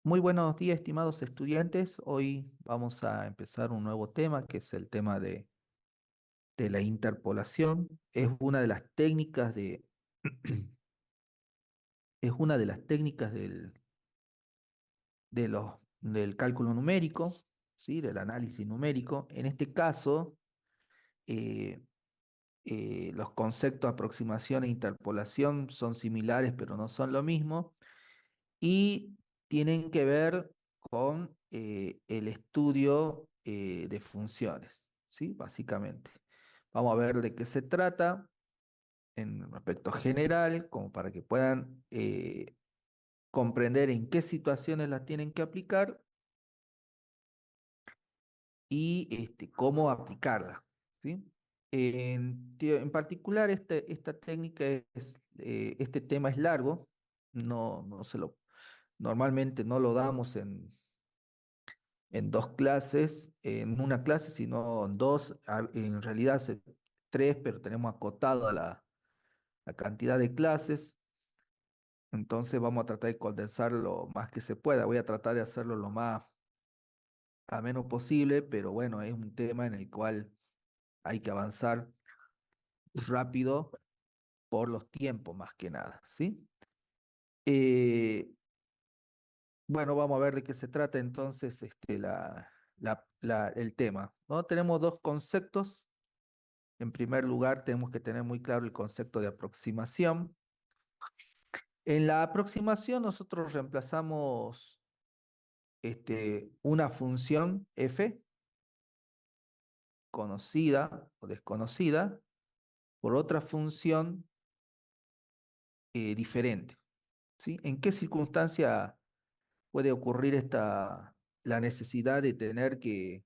Muy buenos días, estimados estudiantes. Hoy vamos a empezar un nuevo tema, que es el tema de la interpolación. Es una de las técnicas es una de las técnicas del cálculo numérico, ¿sí? Del análisis numérico. En este caso, eh, los conceptos de aproximación e interpolación son similares, pero no son lo mismo. Y tienen que ver con el estudio de funciones, ¿sí? Básicamente. Vamos a ver de qué se trata en aspecto general, como para que puedan comprender en qué situaciones las tienen que aplicar y cómo aplicarla, ¿sí? En particular, esta técnica este tema es largo, no se lo, normalmente no lo damos en dos clases, en una clase, sino en dos, en realidad tres, pero tenemos acotado a la cantidad de clases, entonces vamos a tratar de condensar lo más que se pueda. Voy a tratar de hacerlo lo más a menos posible, pero bueno, es un tema en el cual hay que avanzar rápido por los tiempos más que nada, ¿sí? Eh, bueno, vamos a ver de qué se trata entonces el tema, ¿no? Tenemos dos conceptos. En primer lugar, tenemos que tener muy claro el concepto de aproximación. En la aproximación nosotros reemplazamos una función f conocida o desconocida por otra función diferente, ¿sí? ¿En qué circunstancia puede ocurrir la necesidad de tener que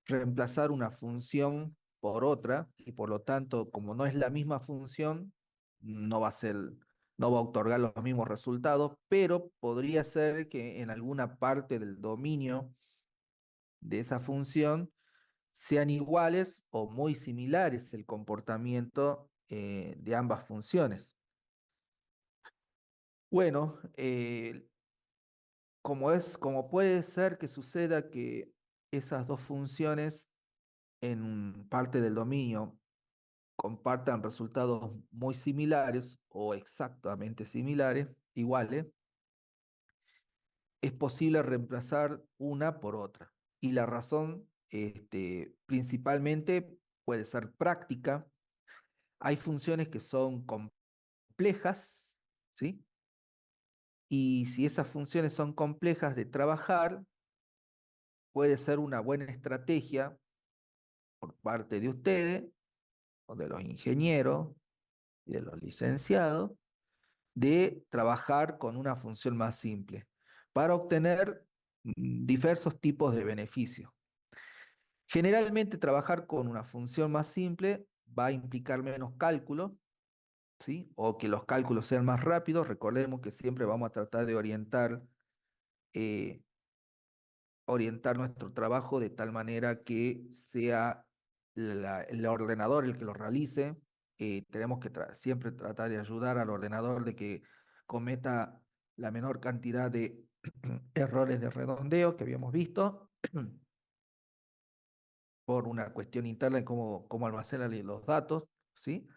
reemplazar una función por otra y por lo tanto, como no es la misma función, no va a ser, no va a otorgar los mismos resultados, pero podría ser que en alguna parte del dominio de esa función sean iguales o muy similares el comportamiento de ambas funciones? Bueno, como puede ser que suceda que esas dos funciones en parte del dominio compartan resultados muy similares o exactamente similares, iguales, es posible reemplazar una por otra. Y la razón, principalmente, puede ser práctica. Hay funciones que son complejas, ¿sí? Y si esas funciones son complejas de trabajar, puede ser una buena estrategia por parte de ustedes o de los ingenieros y de los licenciados de trabajar con una función más simple para obtener diversos tipos de beneficios. Generalmente trabajar con una función más simple va a implicar menos cálculo, ¿sí? O que los cálculos sean más rápidos. Recordemos que siempre vamos a tratar de eh, orientar nuestro trabajo de tal manera que sea el ordenador el que lo realice. Tenemos que siempre tratar de ayudar al ordenador de que cometa la menor cantidad de errores de redondeo que habíamos visto por una cuestión interna de cómo almacena los datos, ¿sí?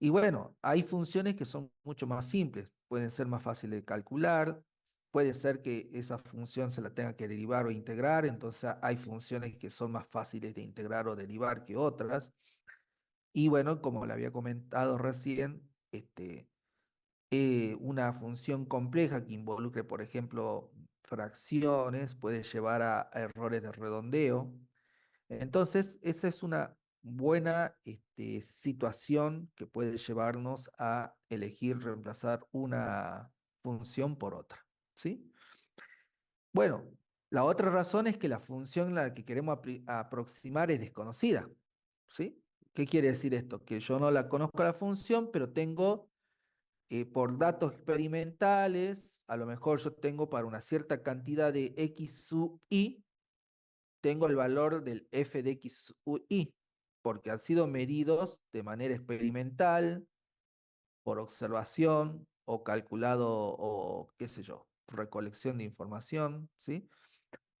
Y bueno, hay funciones que son mucho más simples, pueden ser más fáciles de calcular, puede ser que esa función se la tenga que derivar o integrar, entonces hay funciones que son más fáciles de integrar o derivar que otras. Y bueno, como le había comentado recién, una función compleja que involucre, por ejemplo, fracciones, puede llevar a errores de redondeo. Entonces, esa es una buena situación que puede llevarnos a elegir reemplazar una función por otra, ¿sí? Bueno, la otra razón es que la función a la que queremos aproximar es desconocida, ¿sí? ¿Qué quiere decir esto? Que yo no la conozco la función, pero tengo por datos experimentales, a lo mejor yo tengo para una cierta cantidad de x sub i, tengo el valor del f de x sub i, porque han sido medidos de manera experimental, por observación o calculado o qué sé yo. recolección de información, ¿sí?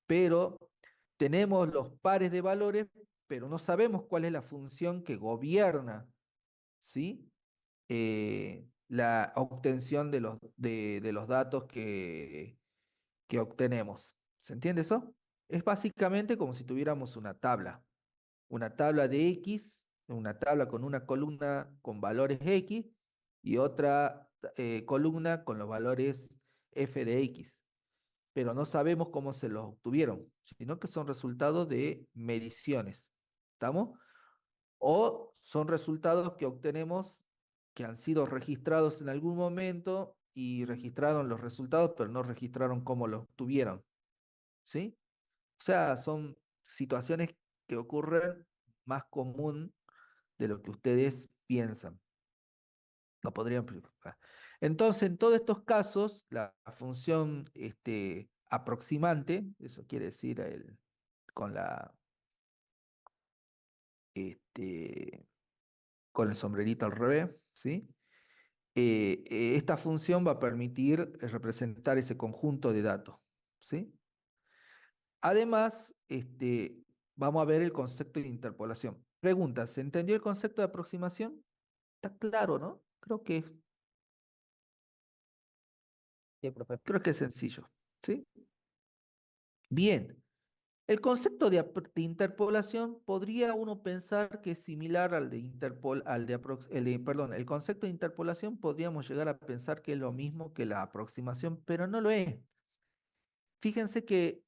Pero tenemos los pares de valores, pero no sabemos cuál es la función que gobierna, ¿sí? La obtención de los datos que obtenemos. ¿Se entiende eso? Es básicamente como si tuviéramos una tabla de X, una tabla con una columna con valores X y otra columna con los valores f de X, pero no sabemos cómo se los obtuvieron, sino que son resultados de mediciones. ¿Estamos? O son resultados que obtenemos que han sido registrados en algún momento y registraron los resultados, pero no registraron cómo los obtuvieron. ¿Sí? O sea, son situaciones que ocurren más común de lo que ustedes piensan. No podrían amplificar. Entonces, en todos estos casos, la función aproximante, eso quiere decir con este, con el sombrerito al revés, ¿sí? Esta función va a permitir representar ese conjunto de datos, ¿sí? Además, vamos a ver el concepto de interpolación. Pregunta, ¿se entendió el concepto de aproximación? Está claro, ¿no? Sí, profe. Creo que es sencillo, ¿sí? Bien, el concepto de interpolación podría uno pensar que es similar al de perdón, el concepto de interpolación podríamos llegar a pensar que es lo mismo que la aproximación, pero no lo es. Fíjense que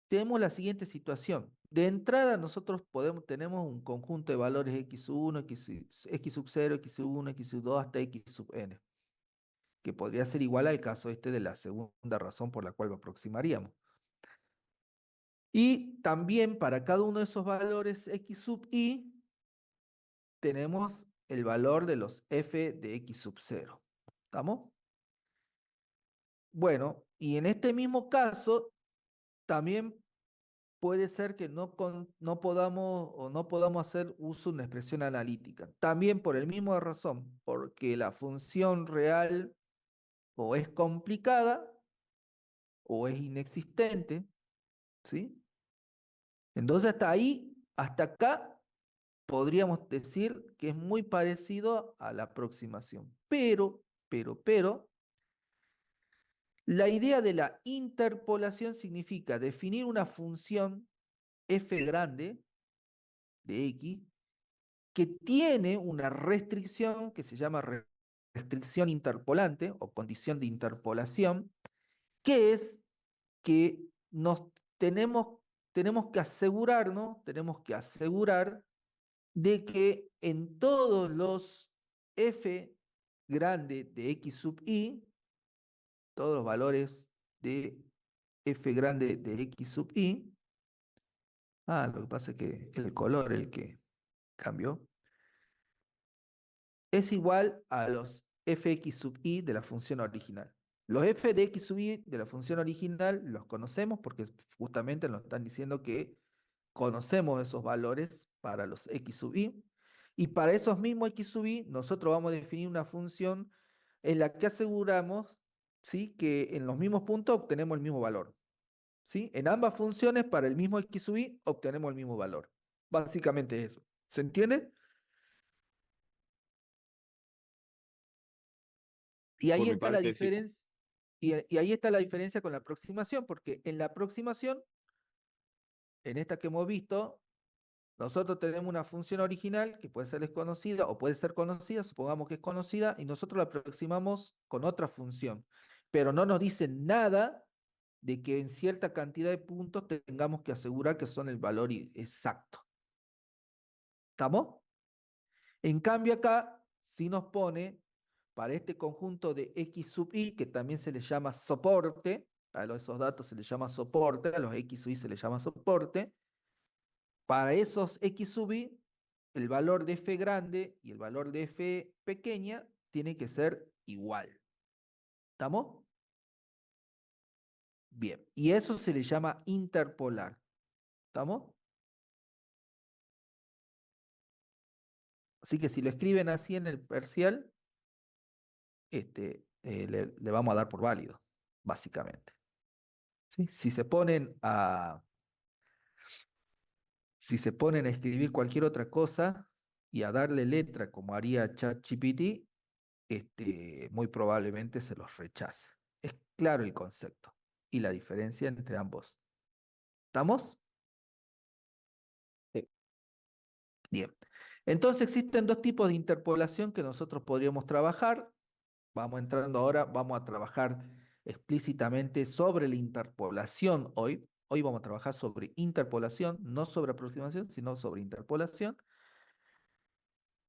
tenemos la siguiente situación. De entrada, nosotros tenemos un conjunto de valores x1, x sub 0, x sub 1, x sub 2 hasta x sub n, que podría ser igual al caso de la segunda razón por la cual lo aproximaríamos. Y también para cada uno de esos valores x sub i, tenemos el valor de los f de x sub 0. ¿Estamos? Bueno, y en este mismo caso, también puede ser que no podamos o no podamos hacer uso de una expresión analítica. También por el mismo razón, porque la función real o es complicada o es inexistente, ¿sí? Entonces hasta ahí, hasta acá, podríamos decir que es muy parecido a la aproximación. Pero, la idea de la interpolación significa definir una función f grande de x que tiene una restricción que se llama restricción interpolante o condición de interpolación, que es que tenemos que asegurarnos, tenemos que asegurar de que en todos los f grande de x sub i, todos los valores de f grande de x sub i, lo que pasa es que el color el que cambió, es igual a los fx sub i de la función original. Los f de x sub i de la función original los conocemos porque justamente nos están diciendo que conocemos esos valores para los x sub i. Y para esos mismos x sub i, nosotros vamos a definir una función en la que aseguramos, ¿sí?, que en los mismos puntos obtenemos el mismo valor. ¿Sí? En ambas funciones, para el mismo x sub i, obtenemos el mismo valor. Básicamente es eso. ¿Se entiende? Y Por ahí mi está la parte, sí. diferencia, y ahí está la diferencia con la aproximación, porque en la aproximación, en esta que hemos visto, nosotros tenemos una función original que puede ser desconocida o puede ser conocida, supongamos que es conocida, y nosotros la aproximamos con otra función. Pero no nos dice nada de que en cierta cantidad de puntos tengamos que asegurar que son el valor exacto. ¿Estamos? En cambio acá sí nos pone para este conjunto de x sub i, que también se le llama soporte, a esos datos se les llama soporte, a los x sub i se les llama soporte, para esos x sub i, el valor de f grande y el valor de f pequeña tiene que ser igual. ¿Estamos? Bien, y eso se le llama interpolar. ¿Estamos? Así que si lo escriben así en el parcial, le vamos a dar por válido. básicamente. ¿Sí? Si se ponen a escribir cualquier otra cosa y a darle letra como haría ChatGPT, muy probablemente se los rechace. Es claro el concepto y la diferencia entre ambos. ¿Estamos? Sí, Bien. Entonces existen dos tipos de interpolación que nosotros podríamos trabajar. Vamos entrando ahora, vamos a trabajar explícitamente sobre la interpolación hoy. Hoy vamos a trabajar sobre interpolación, no sobre aproximación, sino sobre interpolación.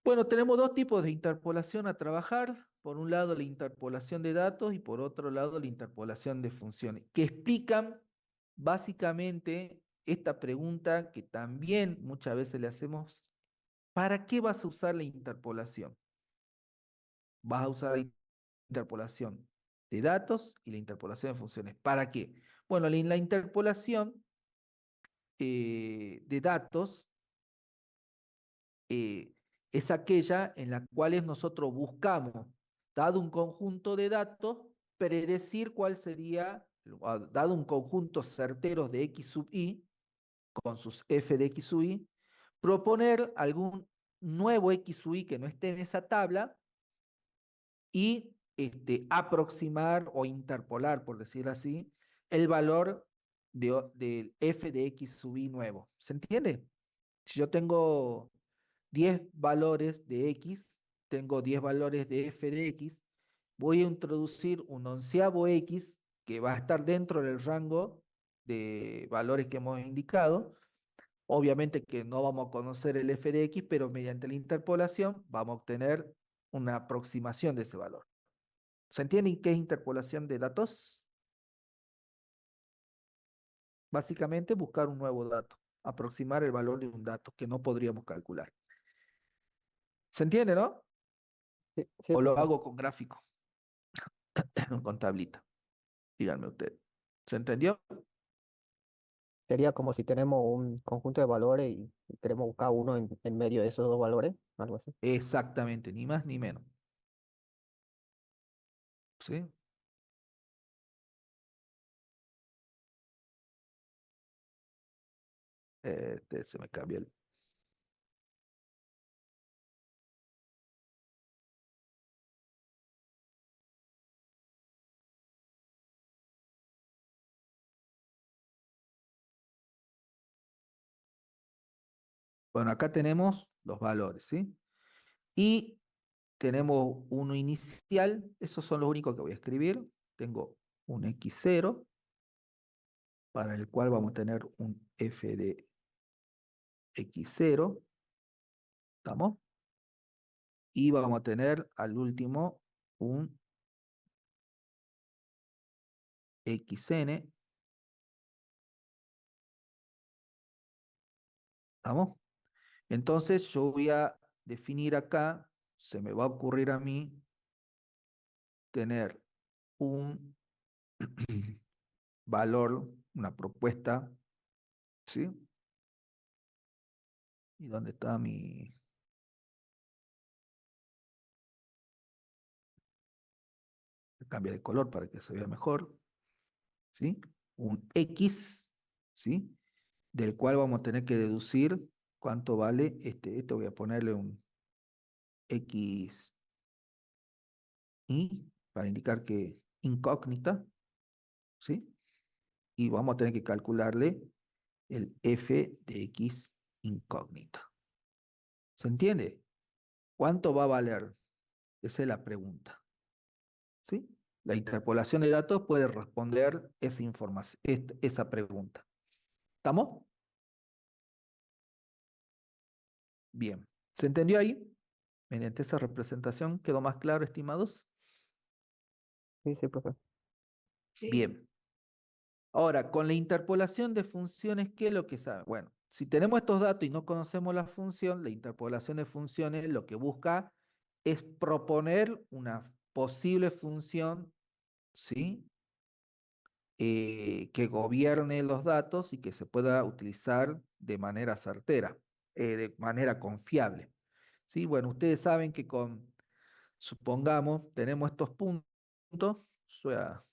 Bueno, tenemos dos tipos de interpolación a trabajar. Por un lado, la interpolación de datos y por otro lado, la interpolación de funciones, que explican básicamente esta pregunta que también muchas veces le hacemos: ¿para qué vas a usar la interpolación? Vas a usar la interpolación de datos y la interpolación de funciones. ¿Para qué? Bueno, la interpolación de datos eh, es aquella en la cual nosotros buscamos, dado un conjunto de datos, predecir cuál sería, dado un conjunto certero de x sub i, con sus f de x sub i, proponer algún nuevo x sub i que no esté en esa tabla y aproximar o interpolar, por decirlo así, el valor del f de x sub i nuevo. ¿Se entiende? Si yo tengo 10 valores de x, tengo 10 valores de f de x, voy a introducir un onceavo x que va a estar dentro del rango de valores que hemos indicado. Obviamente que no vamos a conocer el f de x, pero mediante la interpolación vamos a obtener una aproximación de ese valor. ¿Se entiende qué es interpolación de datos? Básicamente buscar un nuevo dato, aproximar el valor de un dato que no podríamos calcular. ¿Se entiende, no? sí, sí, O lo profe. hago con gráfico, con tablita. Díganme usted. ¿Se entendió? Sería como si tenemos un conjunto de valores y queremos buscar uno en medio de esos dos valores, algo así. Exactamente, ni más ni menos. ¿Sí? Se me cambia el... Bueno, acá tenemos los valores, ¿sí? Y tenemos uno inicial, esos son los únicos que voy a escribir. Tengo un x0, para el cual vamos a tener un f de x0, ¿estamos? Y vamos a tener al último un xn, ¿estamos? Entonces yo voy a definir acá, se me va a ocurrir a mí tener un valor, una propuesta, ¿sí? ¿Y dónde está mi...? Cambia de color para que se vea mejor, ¿sí? Un X, ¿sí? Del cual vamos a tener que deducir cuánto vale esto voy a ponerle un X y para indicar que incógnita, ¿sí? Y vamos a tener que calcularle el f de x incógnita. ¿Se entiende? ¿Cuánto va a valer? Esa es la pregunta, ¿sí? La interpolación de datos puede responder esa información, esa pregunta. ¿Estamos? Bien. ¿Se entendió ahí? Mediante esa representación, ¿quedó más claro, estimados? Sí, sí, profe. Sí. Bien. Ahora, con la interpolación de funciones, ¿qué es lo que sabe? Bueno, si tenemos estos datos y no conocemos la función, la interpolación de funciones lo que busca es proponer una posible función, ¿sí? Que gobierne los datos y que se pueda utilizar de manera certera, de manera confiable. ¿Sí? Bueno, ustedes saben que supongamos, tenemos estos puntos, o sea,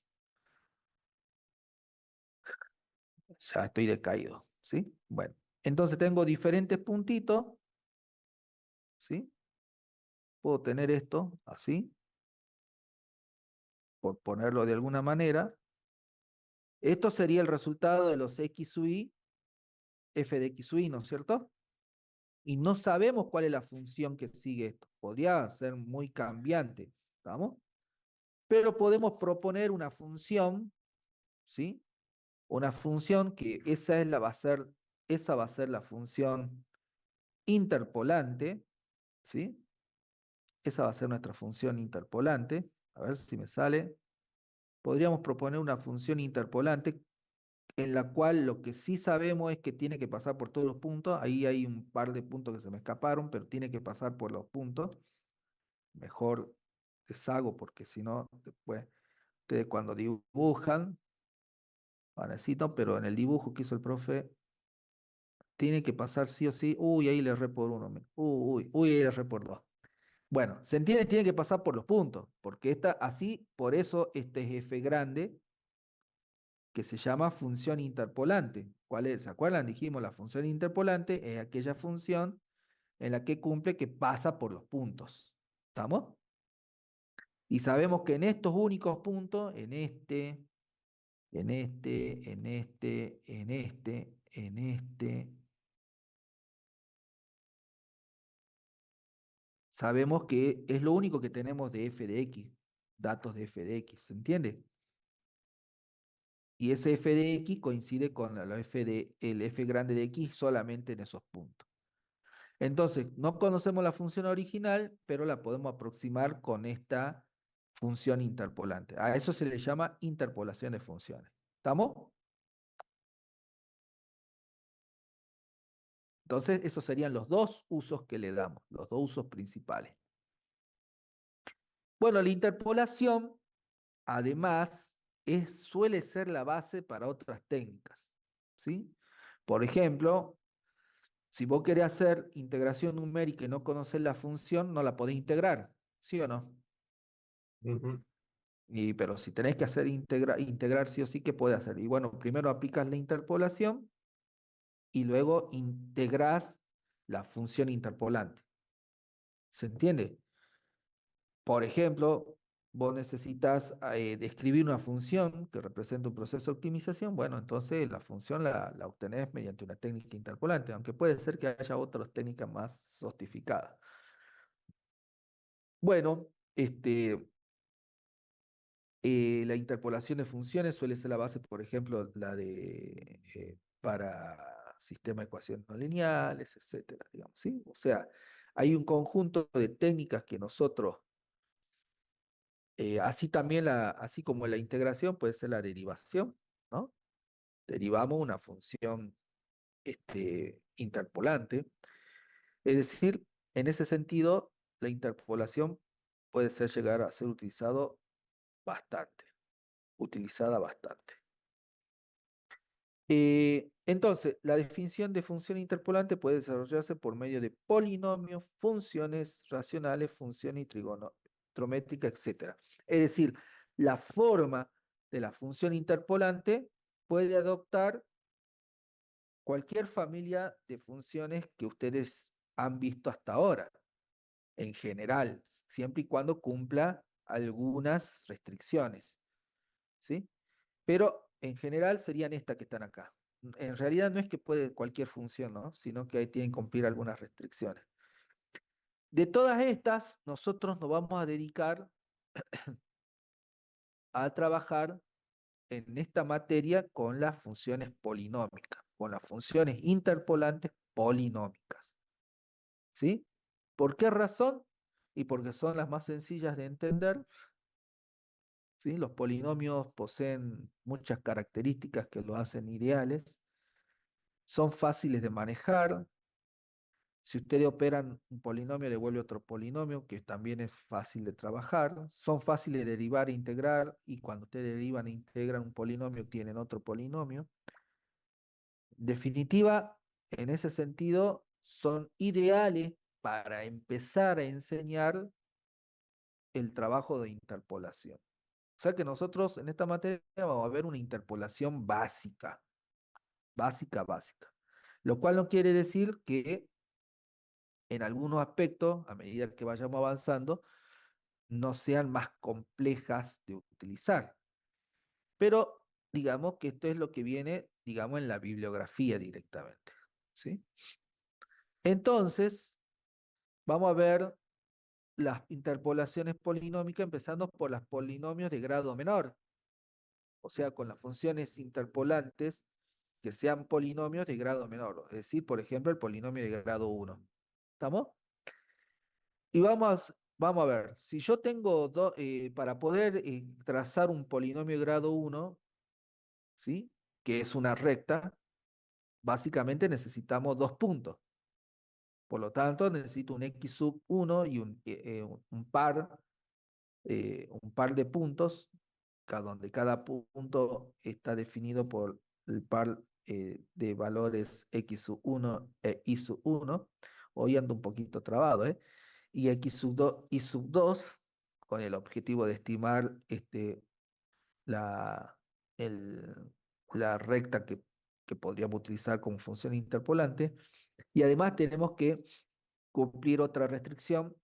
Ya estoy decaído, ¿sí? Bueno, entonces tengo diferentes puntitos, ¿sí? Puedo tener esto así, por ponerlo de alguna manera. Esto sería el resultado de los x sub i, f de x sub i, ¿no es cierto? Y no sabemos cuál es la función que sigue esto. Podría ser muy cambiante, ¿estamos? Pero podemos proponer una función, ¿sí? Una función que esa va a ser la función interpolante, ¿sí? Esa va a ser nuestra función interpolante. A ver si me sale. Podríamos proponer una función interpolante en la cual lo que sí sabemos es que tiene que pasar por todos los puntos. Ahí hay un par de puntos que se me escaparon, pero tiene que pasar por los puntos. Mejor deshago porque si no, después ustedes cuando dibujan, van a decir, no, pero en el dibujo que hizo el profe, tiene que pasar sí o sí. Uy, ahí le erré por uno. Uy, ahí le erré por dos. Bueno, se entiende, tiene que pasar por los puntos, porque así, por eso este es f grande, que se llama función interpolante. ¿Cuál es? ¿Se acuerdan? Dijimos, la función interpolante es aquella función en la que cumple que pasa por los puntos. ¿Estamos? Y sabemos que en estos únicos puntos, en este, sabemos que es lo único que tenemos de f de x, datos de f de x, ¿se entiende? Y ese f de x coincide con el f grande de x solamente en esos puntos. Entonces, no conocemos la función original, pero la podemos aproximar con esta función interpolante. A eso se le llama interpolación de funciones. ¿Estamos? Entonces, esos serían los dos usos que le damos, los dos usos principales. Bueno, la interpolación, además, suele ser la base para otras técnicas, ¿sí? Por ejemplo, si vos querés hacer integración numérica y no conocés la función, no la podés integrar, ¿sí o no? Ujú. Pero si tenés que hacer integrar sí o sí, ¿qué puede hacer? Y bueno, primero aplicas la interpolación y luego integrás la función interpolante. ¿Se entiende? Por ejemplo, vos necesitas describir una función que representa un proceso de optimización. Bueno, entonces la función la obtenés mediante una técnica interpolante, aunque puede ser que haya otras técnicas más sofisticadas. Bueno, la interpolación de funciones suele ser la base, por ejemplo, para sistemas de ecuaciones no lineales, etcétera, digamos, ¿sí? O sea, hay un conjunto de técnicas que nosotros, así como la integración puede ser la derivación, ¿no? Derivamos una función interpolante. Es decir, en ese sentido, la interpolación puede llegar a ser bastante, utilizada bastante. Entonces, la definición de función interpolante puede desarrollarse por medio de polinomios, funciones racionales, funciones trigonométricas, etc. Es decir, la forma de la función interpolante puede adoptar cualquier familia de funciones que ustedes han visto hasta ahora, en general, siempre y cuando cumpla algunas restricciones, ¿sí? Pero en general serían estas que están acá. En realidad no es que puede cualquier función, ¿no? Sino que ahí tienen que cumplir algunas restricciones. De todas estas, nosotros nos vamos a dedicar a trabajar en esta materia con las funciones polinómicas, con las funciones interpolantes polinómicas. ¿Sí? ¿Por qué razón? Y porque son las más sencillas de entender. ¿Sí? Los polinomios poseen muchas características que los hacen ideales. Son fáciles de manejar. Si ustedes operan un polinomio, devuelve otro polinomio, que también es fácil de trabajar. Son fáciles de derivar e integrar, y cuando ustedes derivan e integran un polinomio, tienen otro polinomio. En definitiva, en ese sentido, son ideales para empezar a enseñar el trabajo de interpolación. O sea que nosotros en esta materia vamos a ver una interpolación básica. básica, básica. Lo cual no quiere decir que en algunos aspectos, a medida que vayamos avanzando, no sean más complejas de utilizar. Pero digamos que esto es lo que viene, digamos, en la bibliografía directamente. ¿Sí? Entonces, vamos a ver las interpolaciones polinómicas, empezando por las polinomios de grado menor, o sea, con las funciones interpolantes que sean polinomios de grado menor, es decir, por ejemplo, el polinomio de grado 1. ¿Estamos? Y vamos a ver, si yo tengo, para poder trazar un polinomio de grado 1, ¿sí? Que es una recta, básicamente necesitamos dos puntos. Por lo tanto, necesito un x sub 1 y un par de puntos, donde cada punto está definido por el par de valores x sub 1 e y sub 1. Hoy ando un poquito trabado, ¿eh? Y x sub 2 y sub 2, con el objetivo de estimar la, el- la recta que podríamos utilizar como función interpolante. Y además tenemos que cumplir otra restricción,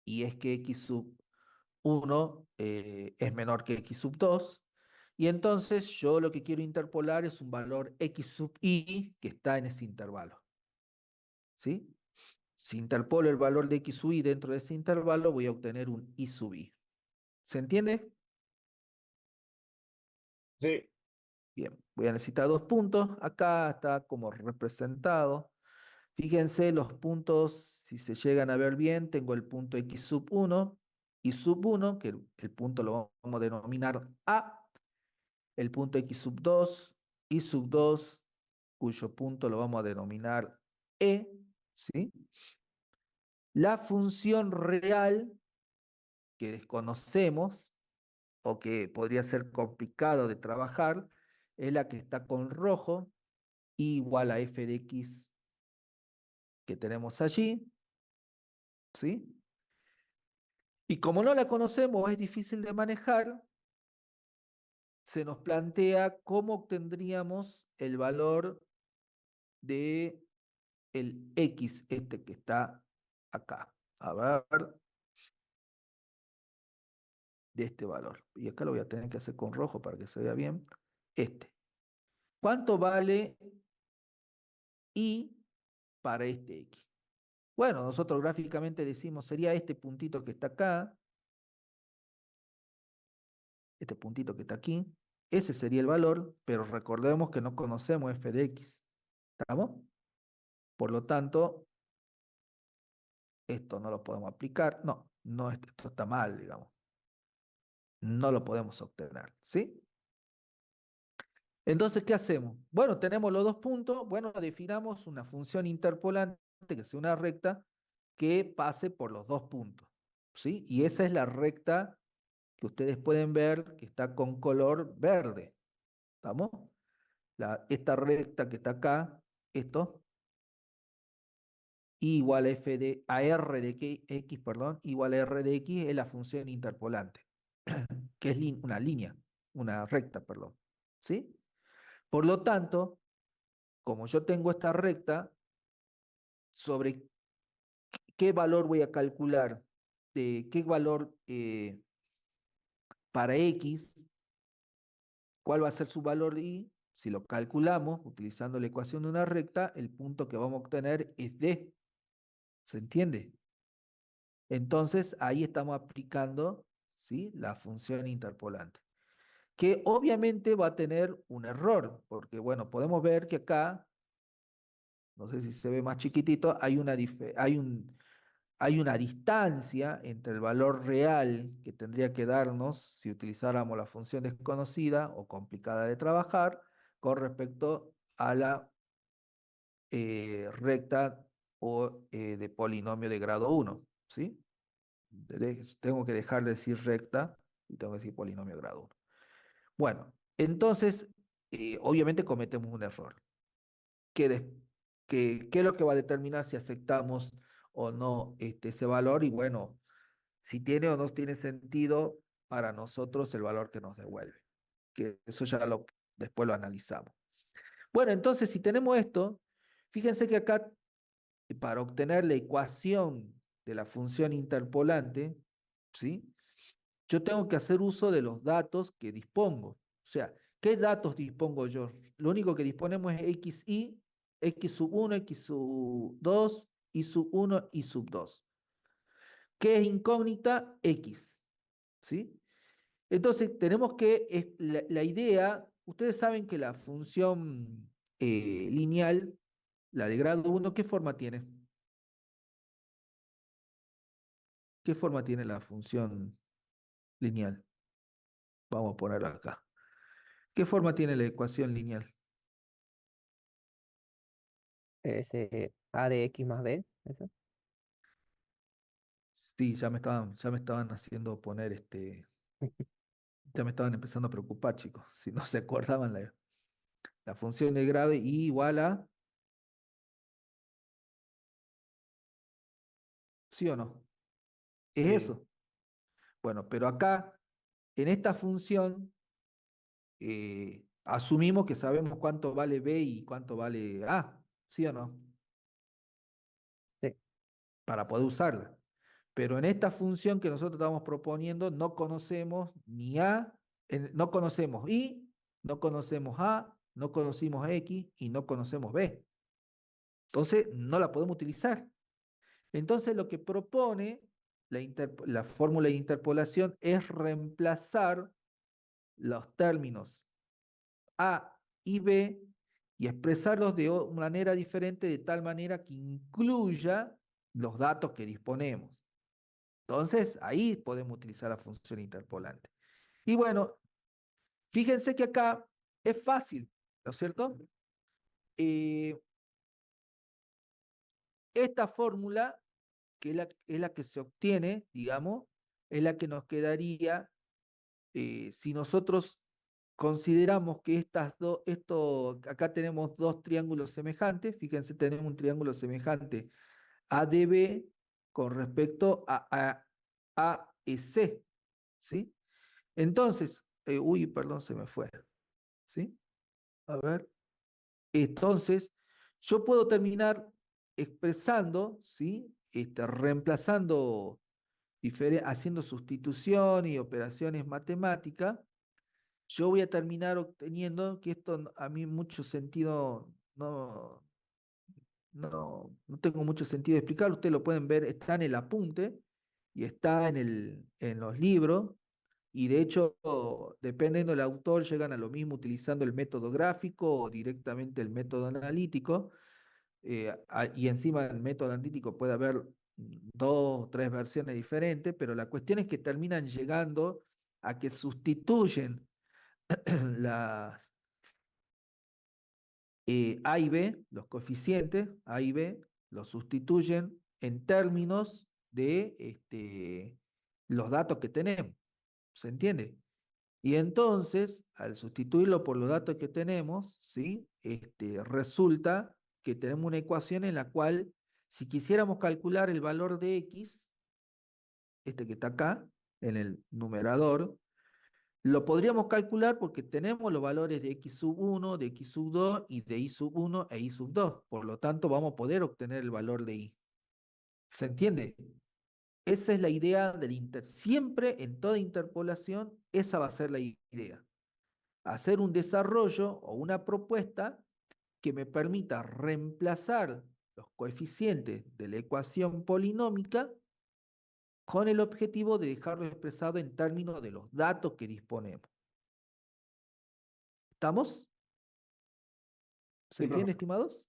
y es que x sub 1 es menor que x sub 2, y entonces yo lo que quiero interpolar es un valor x sub i que está en ese intervalo. ¿Sí? Si interpolo el valor de x sub i dentro de ese intervalo, voy a obtener un i sub i. ¿Se entiende? Sí. Bien, voy a necesitar dos puntos. Acá está como representado. Fíjense los puntos, si se llegan a ver bien, tengo el punto x sub 1 y sub 1, que el punto lo vamos a denominar A, el punto x sub 2 y sub 2, cuyo punto lo vamos a denominar E, ¿sí? La función real que desconocemos o que podría ser complicado de trabajar es la que está con rojo, igual a f de x que tenemos allí, ¿sí? Y como no la conocemos, es difícil de manejar, se nos plantea cómo obtendríamos el valor de el x, este que está acá. A ver, de este valor. Y acá lo voy a tener que hacer con rojo para que se vea bien. Este. ¿Cuánto vale y para este x? Bueno, nosotros gráficamente decimos, sería este puntito que está acá, este puntito que está aquí, ese sería el valor, pero recordemos que no conocemos f de x. ¿Estamos? Por lo tanto, esto no lo podemos aplicar. No, no, esto está mal, digamos. No lo podemos obtener, ¿sí? Entonces, ¿qué hacemos? Bueno, tenemos los dos puntos. Bueno, definamos una función interpolante que sea una recta que pase por los dos puntos, ¿sí? Y esa es la recta que ustedes pueden ver que está con color verde. ¿Estamos? Esta recta que está acá, esto, igual a a r de x, perdón, igual a r de x es la función interpolante, que es una línea, una recta, perdón. ¿Sí? Por lo tanto, como yo tengo esta recta, sobre qué valor voy a calcular, de qué valor para x, cuál va a ser su valor de y, si lo calculamos utilizando la ecuación de una recta, el punto que vamos a obtener es d. ¿Se entiende? Entonces, ahí estamos aplicando, ¿sí?, la función interpolante, que obviamente va a tener un error, porque, bueno, podemos ver que acá, no sé si se ve más chiquitito, hay una distancia entre el valor real que tendría que darnos si utilizáramos la función desconocida o complicada de trabajar con respecto a la recta o de polinomio de grado 1, ¿sí? Tengo que dejar de decir recta y tengo que decir polinomio de grado 1. Bueno, entonces, obviamente cometemos un error. ¿Qué, des- qué es lo que va a determinar si aceptamos o no ese valor? Y bueno, si tiene o no tiene sentido para nosotros el valor que nos devuelve. Que eso ya después lo analizamos. Bueno, entonces si tenemos esto, fíjense que acá para obtener la ecuación de la función interpolante, ¿sí? Yo tengo que hacer uso de los datos que dispongo. O sea, ¿qué datos dispongo yo? Lo único que disponemos es xi, x sub 1, x sub 2, y sub 1 y sub 2. ¿Qué es incógnita? X, ¿sí? Entonces, tenemos que, la idea, ustedes saben que la función lineal, la de grado uno, ¿qué forma tiene? ¿Qué forma tiene la función lineal? Vamos a ponerla acá. ¿Qué forma tiene la ecuación lineal? Ese A de X más B, eso. Sí, ya me estaban haciendo poner ya me estaban empezando a preocupar, chicos. Si no se acordaban la función de grado y igual a, ¿sí o no? Es Sí, eso. Bueno, pero acá, en esta función, asumimos que sabemos cuánto vale B y cuánto vale A, ¿sí o no? Sí, Para poder usarla. Pero en esta función que nosotros estamos proponiendo no conocemos ni A, no conocemos I, no conocemos A, no conocimos X y no conocemos B. Entonces no la podemos utilizar. Entonces lo que propone la fórmula de interpolación es reemplazar los términos A y B y expresarlos de manera diferente, de tal manera que incluya los datos que disponemos. Entonces, ahí podemos utilizar la función interpolante. Y bueno, fíjense que acá es fácil, ¿no es cierto? Eh, esta fórmula, que es la que se obtiene, digamos, es la que nos quedaría si nosotros consideramos que acá tenemos dos triángulos semejantes, fíjense, tenemos un triángulo semejante ADB con respecto a AEC, ¿sí? Entonces, uy, perdón, se me fue, ¿sí? A ver. Entonces, yo puedo terminar expresando, ¿sí? Reemplazando, haciendo sustitución y operaciones matemáticas, yo voy a terminar obteniendo, que esto a mí mucho sentido, no tengo mucho sentido de explicar, ustedes lo pueden ver, está en el apunte y está en los libros, y de hecho, dependiendo del autor, llegan a lo mismo utilizando el método gráfico o directamente el método analítico, y encima del método analítico puede haber dos o tres versiones diferentes, pero la cuestión es que terminan llegando a que sustituyen las A y B, los coeficientes A y B, los sustituyen en términos de los datos que tenemos. ¿Se entiende? Y entonces, al sustituirlo por los datos que tenemos, ¿sí? Resulta que tenemos una ecuación en la cual, si quisiéramos calcular el valor de x, este que está acá, en el numerador, lo podríamos calcular porque tenemos los valores de x sub 1, de x sub 2 y de y sub 1 e y sub 2. Por lo tanto, vamos a poder obtener el valor de y. ¿Se entiende? Esa es la idea del siempre en toda interpolación, esa va a ser la idea. Hacer un desarrollo o una propuesta que me permita reemplazar los coeficientes de la ecuación polinómica con el objetivo de dejarlo expresado en términos de los datos que disponemos. ¿Estamos? ¿Se sí, entiende, profe. estimados?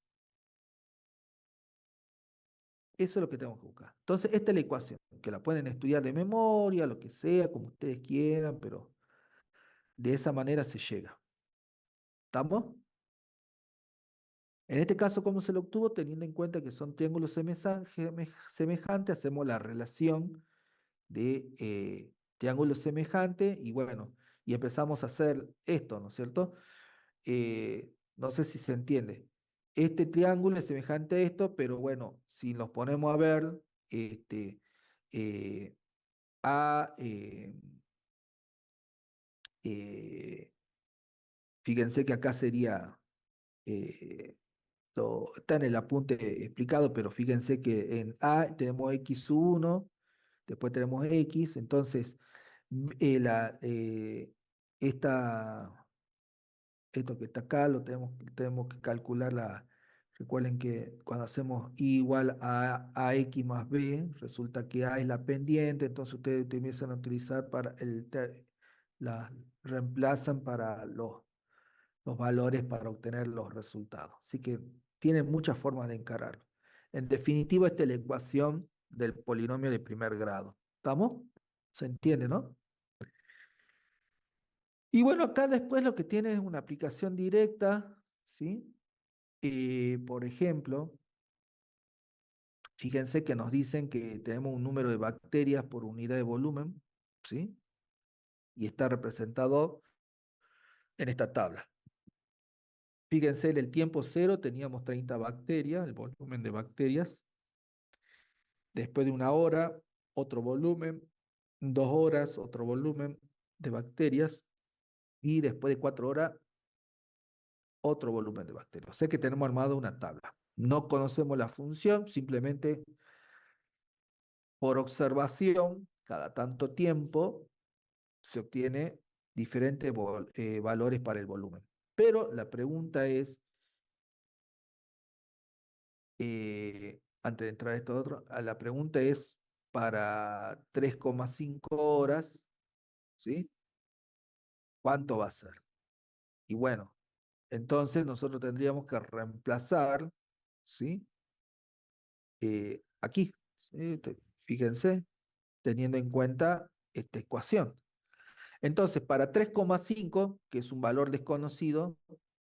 Eso es lo que tenemos que buscar. Entonces, esta es la ecuación, que la pueden estudiar de memoria, lo que sea, como ustedes quieran, pero de esa manera se llega. ¿Estamos? En este caso, ¿cómo se lo obtuvo? Teniendo en cuenta que son triángulos semejantes, hacemos la relación de triángulos semejantes y bueno, y empezamos a hacer esto, ¿no es cierto? No sé si se entiende. Este triángulo es semejante a esto, pero bueno, si nos ponemos a ver, este, eh, a, eh, fíjense que acá sería eh, está en el apunte explicado, pero fíjense que en A tenemos x1, después tenemos x, entonces esta, esto que está acá lo tenemos que calcular recuerden que cuando hacemos I igual a x más b, resulta que A es la pendiente, entonces ustedes empiezan a utilizar la reemplazan para los valores para obtener los resultados. Así que tienen muchas formas de encararlo. En definitiva, esta es la ecuación del polinomio de primer grado. ¿Estamos? ¿Se entiende, no? Y bueno, acá después lo que tiene es una aplicación directa, ¿sí? Por ejemplo, fíjense que nos dicen que tenemos un número de bacterias por unidad de volumen, ¿sí? Y está representado en esta tabla. Fíjense, en el tiempo cero teníamos 30 bacterias, el volumen de bacterias. Después de una hora, otro volumen, 2 horas, otro volumen de bacterias, y después de 4 horas, otro volumen de bacterias. O sea que tenemos armado una tabla. No conocemos la función, simplemente por observación, cada tanto tiempo se obtiene diferentes valores para el volumen. Pero la pregunta es, antes de entrar a esto otro, la pregunta es para 3,5 horas, ¿sí? ¿Cuánto va a ser? Y bueno, entonces nosotros tendríamos que reemplazar, ¿sí? Aquí, ¿sí? Fíjense, teniendo en cuenta esta ecuación. Entonces, para 3,5, que es un valor desconocido,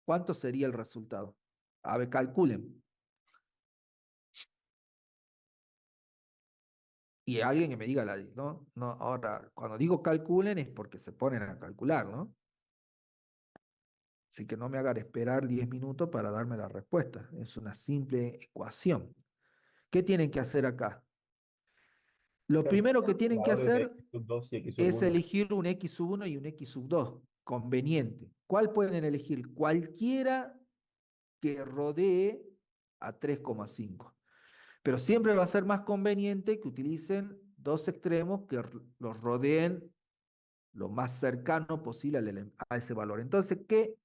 ¿cuánto sería el resultado? A ver, calculen. Y alguien que me diga ¿no? No, ahora, cuando digo calculen es porque se ponen a calcular, ¿no? Así que no me hagan esperar 10 minutos para darme la respuesta. Es una simple ecuación. ¿Qué tienen que hacer acá? Lo primero que tienen que Valores de hacer x sub 2 y x sub es 1. elegir un x sub 1 y un x sub 2. Conveniente. ¿Cuál pueden elegir? Cualquiera que rodee a 3,5. Pero siempre va a ser más conveniente que utilicen dos extremos que los rodeen lo más cercano posible a ese valor. Entonces, ¿qué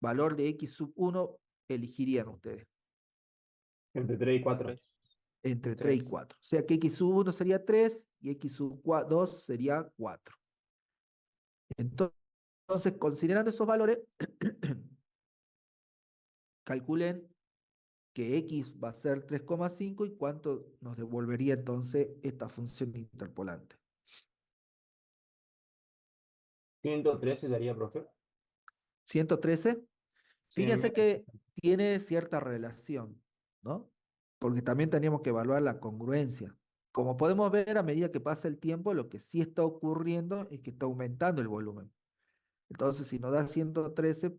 valor de x sub 1 elegirían ustedes? Entre 3 y 4. Tres. Entre 3 y Tres. 4. O sea que x sub 1 sería 3 y x sub 2 sería 4. Entonces, considerando esos valores, calculen que x va a ser 3,5 y cuánto nos devolvería entonces esta función interpolante. 113 daría, profe. 113. Sí, Fíjense que tiene cierta relación, ¿no? Porque también teníamos que evaluar la congruencia. Como podemos ver, a medida que pasa el tiempo, lo que sí está ocurriendo es que está aumentando el volumen. Entonces, si nos da 113,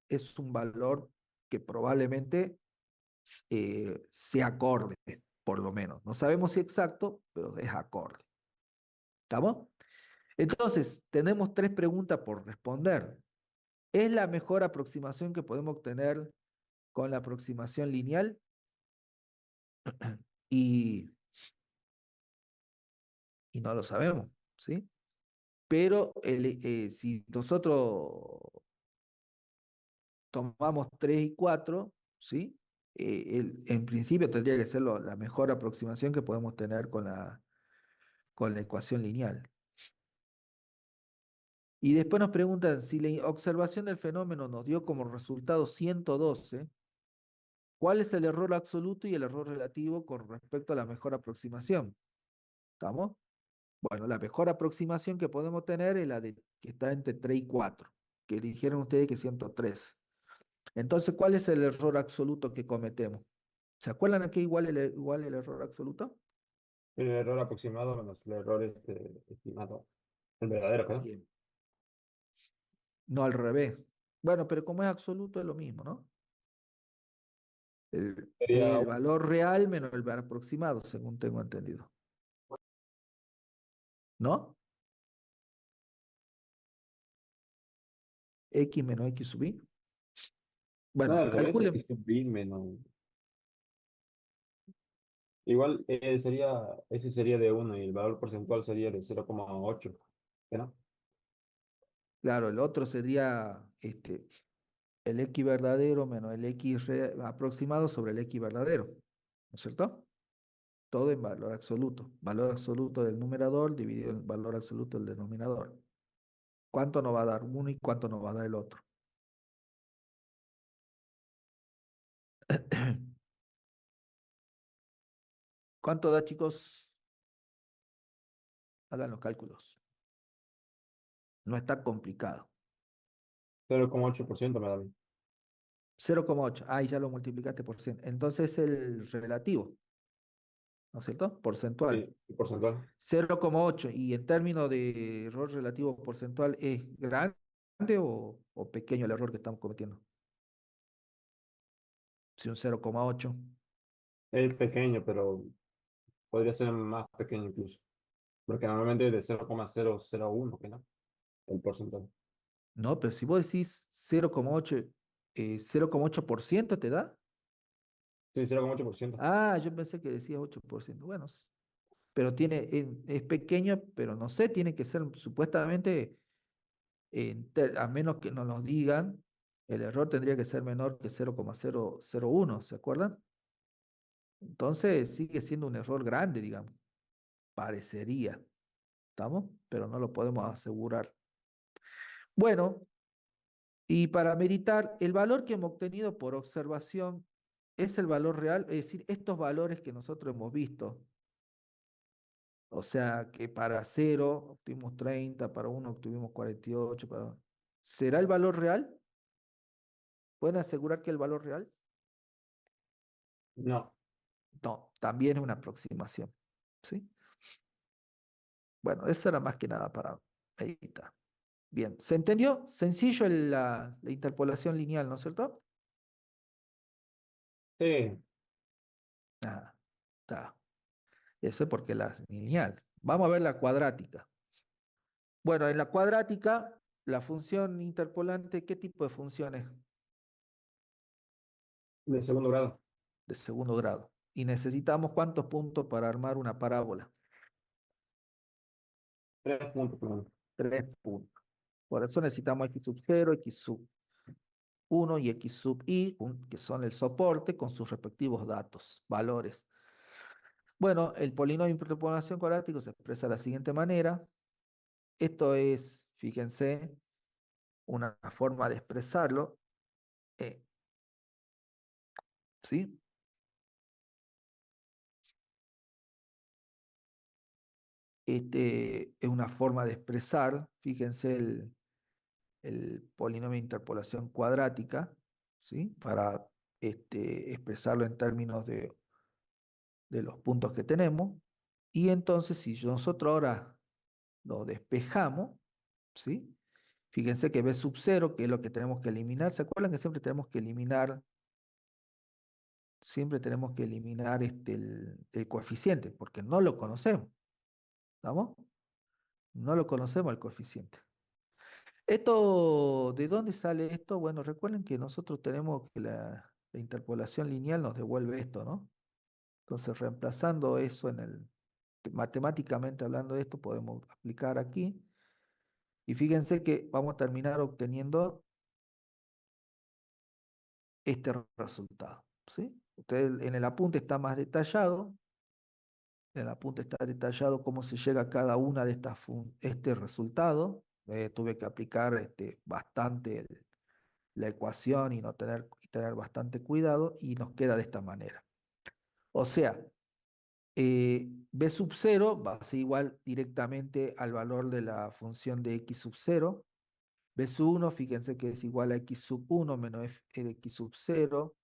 es un valor que probablemente sea acorde, por lo menos. No sabemos si exacto, pero es acorde. ¿Estamos? Entonces, tenemos 3 preguntas por responder. ¿Es la mejor aproximación que podemos obtener con la aproximación lineal? Y, y no lo sabemos, ¿sí? Pero si nosotros tomamos 3 y 4, ¿sí? En principio tendría que ser la mejor aproximación que podemos tener con la ecuación lineal. Y después nos preguntan, si la observación del fenómeno nos dio como resultado 112, ¿cuál es el error absoluto y el error relativo con respecto a la mejor aproximación? ¿Estamos? Bueno, la mejor aproximación que podemos tener es la de que está entre 3 y 4, que dijeron ustedes que 113. Entonces, ¿cuál es el error absoluto que cometemos? ¿Se acuerdan a qué igual el error absoluto? el error aproximado menos el error estimado. El verdadero, ¿no? Bien, no al revés. Bueno, pero como es absoluto es lo mismo, ¿no? Sería El valor real menos el valor aproximado, según tengo entendido. ¿No? X menos X sub I. No, Bueno, al revés, aquí calculen. es bin menos. Igual ese sería de uno y el valor porcentual sería de 0,8. ¿Sí, no? Claro, el otro sería el X verdadero menos el aproximado sobre el X verdadero, ¿no es cierto? Todo en valor absoluto del numerador dividido en valor absoluto del denominador. ¿Cuánto nos va a dar uno y cuánto nos va a dar el otro? ¿Cuánto da, chicos? Hagan los cálculos. No está complicado. 0,8% me da a mí. 0,8. Ahí ya lo multiplicaste por 100. Entonces es el relativo, ¿no es cierto? Porcentual. Sí, el porcentual. 0,8. Y en términos de error relativo porcentual, ¿es grande o pequeño el error que estamos cometiendo? Si un 0,8. Es pequeño, pero podría ser más pequeño incluso. Porque normalmente es de 0,001, ¿que no? El porcentaje. No, pero si vos decís 0,8, 0,8% te da. Sí, 0,8%. Ah, yo pensé que decías 8%. Bueno, pero es pequeño, pero no sé, tiene que ser supuestamente, a menos que nos lo digan, el error tendría que ser menor que 0,001, ¿se acuerdan? Entonces sigue siendo un error grande, digamos, parecería, ¿estamos? Pero no lo podemos asegurar. Bueno, y para meditar, el valor que hemos obtenido por observación es el valor real, es decir, estos valores que nosotros hemos visto. O sea que para 0 obtuvimos 30, para uno obtuvimos 48, ¿será el valor real? ¿Pueden asegurar que el valor real? No. No, también es una aproximación. ¿Sí? Bueno, eso era más que nada para meditar. Bien, ¿se entendió? Sencillo la interpolación lineal, ¿no es cierto? Sí, Ah, está. Eso es porque la lineal. Vamos a ver la cuadrática. Bueno, en la cuadrática, la función interpolante, ¿qué tipo de funciones? de segundo grado. De segundo grado. Y necesitamos cuántos puntos para armar una parábola. 3 puntos, perdón. 3 puntos. Por eso necesitamos x sub 0, x sub 1 y x sub i, que son el soporte con sus respectivos datos, valores. Bueno, el polinomio de interpolación cuadrático se expresa de la siguiente manera. Esto es, fíjense, una forma de expresarlo. eh, ¿Sí? Es una forma de expresar, fíjense, el polinomio de interpolación cuadrática, ¿sí? Para expresarlo en términos de los puntos que tenemos. Y entonces, si nosotros ahora lo despejamos, ¿sí? Fíjense que b sub 0, que es lo que tenemos que eliminar. ¿Se acuerdan que siempre tenemos que eliminar el coeficiente, porque no lo conocemos, ¿estamos? No lo conocemos el coeficiente. ¿De dónde sale esto? Bueno, recuerden que nosotros tenemos que la interpolación lineal nos devuelve esto, ¿no? Entonces, reemplazando eso matemáticamente hablando de esto, podemos aplicar aquí. Y fíjense que vamos a terminar obteniendo este resultado, ¿sí? Ustedes en el apunte está más detallado. En el apunte está detallado cómo se llega a cada una de este resultado. Tuve que aplicar bastante la ecuación y tener bastante cuidado y nos queda de esta manera. O sea, b sub 0 va a ser igual directamente al valor de la función de x sub 0. B sub 1, fíjense que es igual a x sub 1 menos f de x sub 0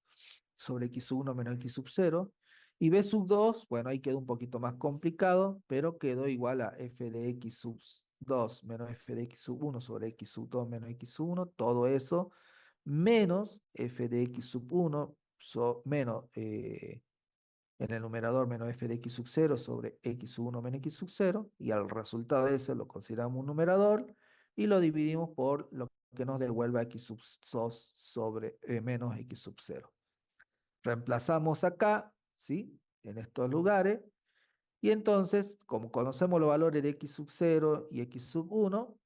sobre x sub 1 menos x sub 0. Y b sub 2, bueno, ahí quedó un poquito más complicado, pero quedó igual a f de x sub 2 menos f de x sub 1 sobre x sub 2 menos x sub 1. Todo eso menos f de x sub 1 menos en el numerador menos f de x sub 0 sobre x sub 1 menos x sub 0, y al resultado de eso lo consideramos un numerador y lo dividimos por lo que nos devuelva x sub 2 sobre menos x sub 0. Reemplazamos acá, ¿sí? En estos lugares. Y entonces, como conocemos los valores de x sub 0 y x sub 1,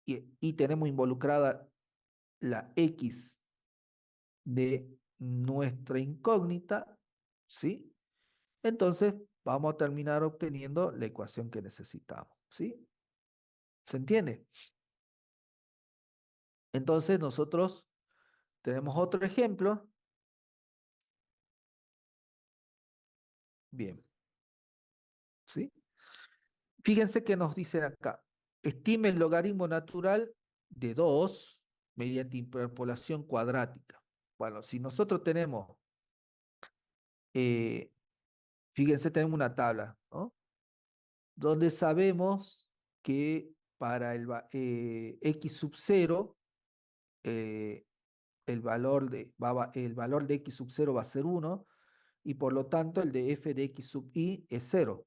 y tenemos involucrada la x de nuestra incógnita, ¿sí? Entonces vamos a terminar obteniendo la ecuación que necesitamos, ¿sí? ¿Se entiende? Entonces nosotros tenemos otro ejemplo. Bien, ¿sí? Fíjense que nos dicen acá, estime el logaritmo natural de 2 mediante interpolación cuadrática. Bueno, si nosotros tenemos, eh, fíjense, tenemos una tabla, ¿no? Donde sabemos que para x sub 0, el valor de x sub 0 va a ser 1, y por lo tanto el de f de x sub i es 0,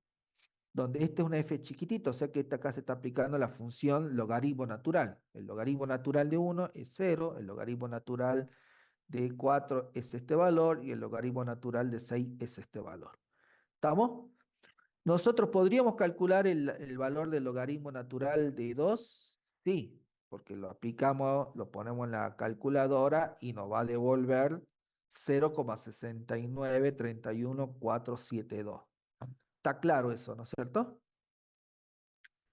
donde este es una f chiquitito, o sea que acá se está aplicando la función logaritmo natural. El logaritmo natural de 1 es 0, el logaritmo natural de 4 es este valor, y el logaritmo natural de 6 es este valor. ¿Estamos? ¿Nosotros podríamos calcular el valor del logaritmo natural de 2? Sí, porque lo aplicamos, lo ponemos en la calculadora y nos va a devolver 0,6931472. Está claro eso, ¿no es cierto?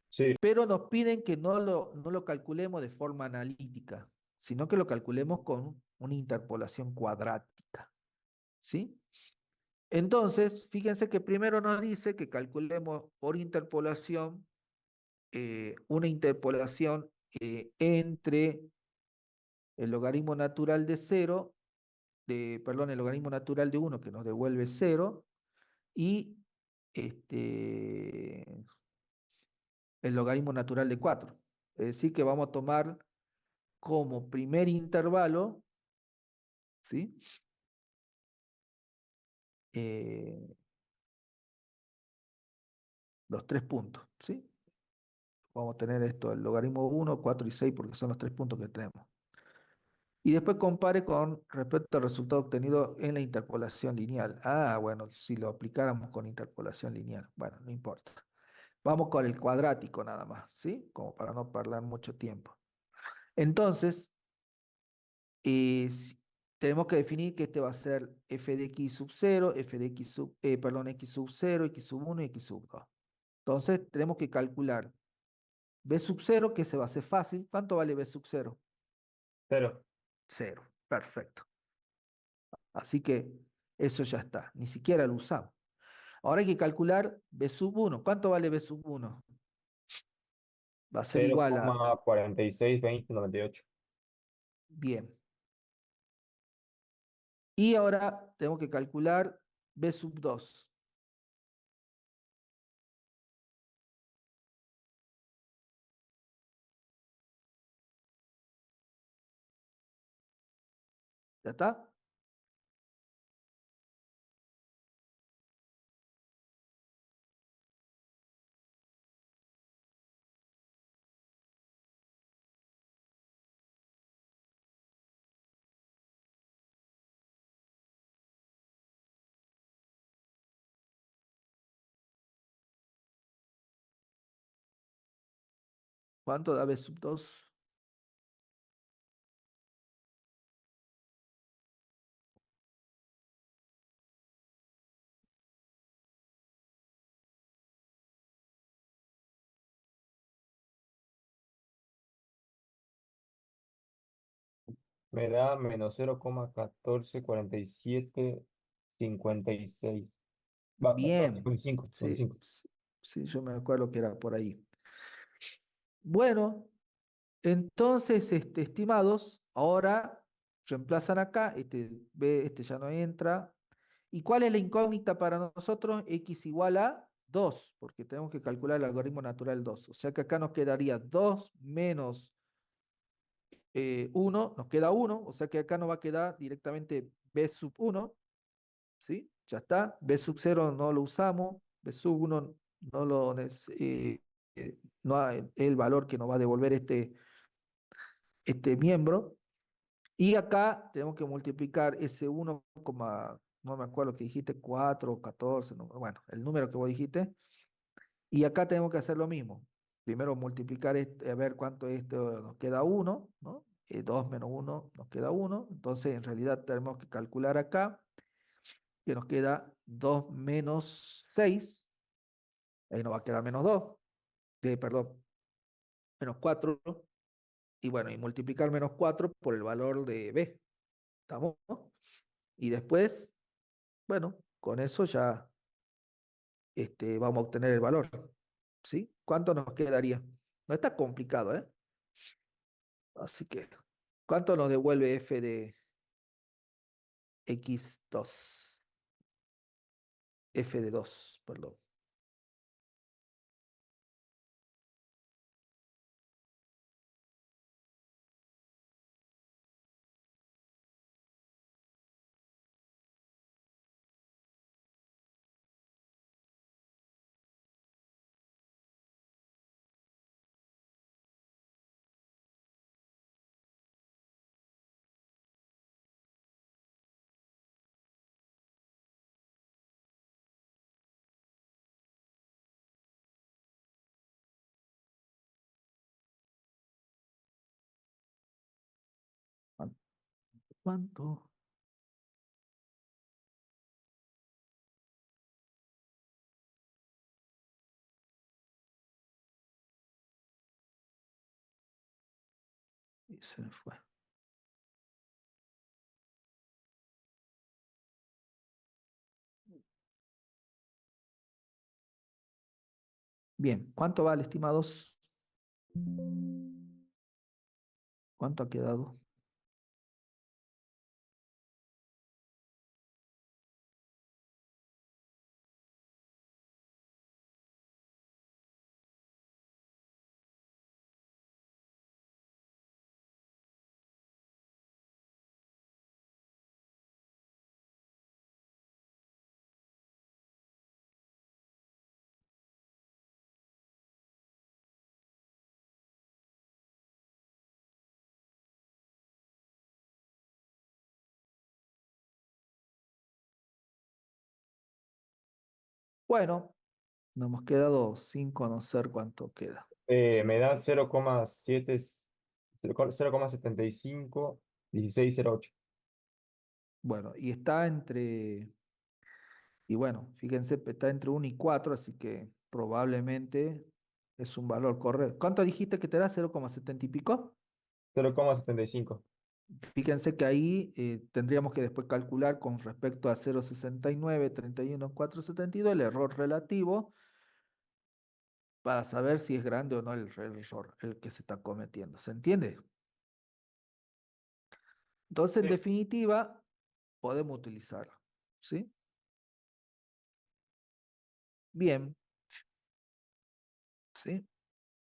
Sí, Pero nos piden que no lo calculemos de forma analítica, sino que lo calculemos con una interpolación cuadrática, ¿sí? Entonces, fíjense que primero nos dice que calculemos por interpolación una interpolación entre el logaritmo natural de 0, perdón, el logaritmo natural de 1 que nos devuelve 0, y este, el logaritmo natural de 4. Es decir, que vamos a tomar como primer intervalo, ¿sí? Eh, los 3 puntos, ¿sí? Vamos a tener esto, el logaritmo 1, 4 y 6, porque son los 3 puntos que tenemos. Y después compare con respecto al resultado obtenido en la interpolación lineal. Ah, bueno, si lo aplicáramos con interpolación lineal. Bueno, no importa. Vamos con el cuadrático nada más, ¿sí? Como para no perder mucho tiempo. Entonces, tenemos que definir que este va a ser f de x sub 0, f de x sub, perdón, x sub 0, x sub 1 y x sub 2. Entonces, tenemos que calcular b sub 0, que se va a hacer fácil. ¿Cuánto vale b sub 0? pero 0. Perfecto. Así que eso ya está. Ni siquiera lo usamos. Ahora hay que calcular b sub 1. ¿Cuánto vale b sub 1? Va a ser igual a... 0,462098. Bien. Y ahora tengo que calcular b sub 2. ¿Ya está? ¿Cuánto da b sub 2? Me da menos 0,144756. Va, perdón, Bien. 55, Sí, 55. sí, sí, yo me acuerdo que era por ahí. Bueno, entonces, estimados, ahora reemplazan acá, este ya no entra. ¿Y cuál es la incógnita para nosotros? X igual a 2, porque tenemos que calcular el algoritmo natural 2. O sea que acá nos quedaría 2 menos 1, nos queda 1, o sea que acá nos va a quedar directamente b sub 1, ¿sí? Ya está. B sub 0 no lo usamos, b sub 1 no lo no hay el valor que nos va a devolver este miembro. Y acá tenemos que multiplicar ese no me acuerdo que dijiste, 4 o 14, bueno, el número que vos dijiste. Y acá tenemos que hacer lo mismo. Primero multiplicar, a ver cuánto esto nos queda 1, ¿no? 2 menos 1 nos queda 1. Entonces, en realidad tenemos que calcular acá que nos queda 2 menos 6. Ahí nos va a quedar menos 2. Perdón, menos 4. Y bueno, y multiplicar menos 4 por el valor de B. ¿Estamos? Y después, bueno, con eso ya vamos a obtener el valor. ¿Sí? ¿Cuánto nos quedaría? No está complicado, ¿eh? Así que, ¿cuánto nos devuelve f de x2? F de 2, perdón. ¿Cuánto? Y se me fue. Bien, ¿cuánto vale, estimados? ¿Cuánto ha quedado? Bueno, nos hemos quedado sin conocer cuánto queda. ¿Sí? Me da 0,7, 0,75, 1608. Bueno, y está entre, y bueno, fíjense, está entre 1 y 4, así que probablemente es un valor correcto. ¿Cuánto dijiste que te da? ¿0,70 y pico? 0,75. Fíjense que ahí tendríamos que después calcular con respecto a 0,69, 31, 472, el error relativo, para saber si es grande o no el error el que se está cometiendo. ¿Se entiende? Entonces, en Sí. definitiva, podemos utilizarlo. ¿Sí? Bien, ¿sí?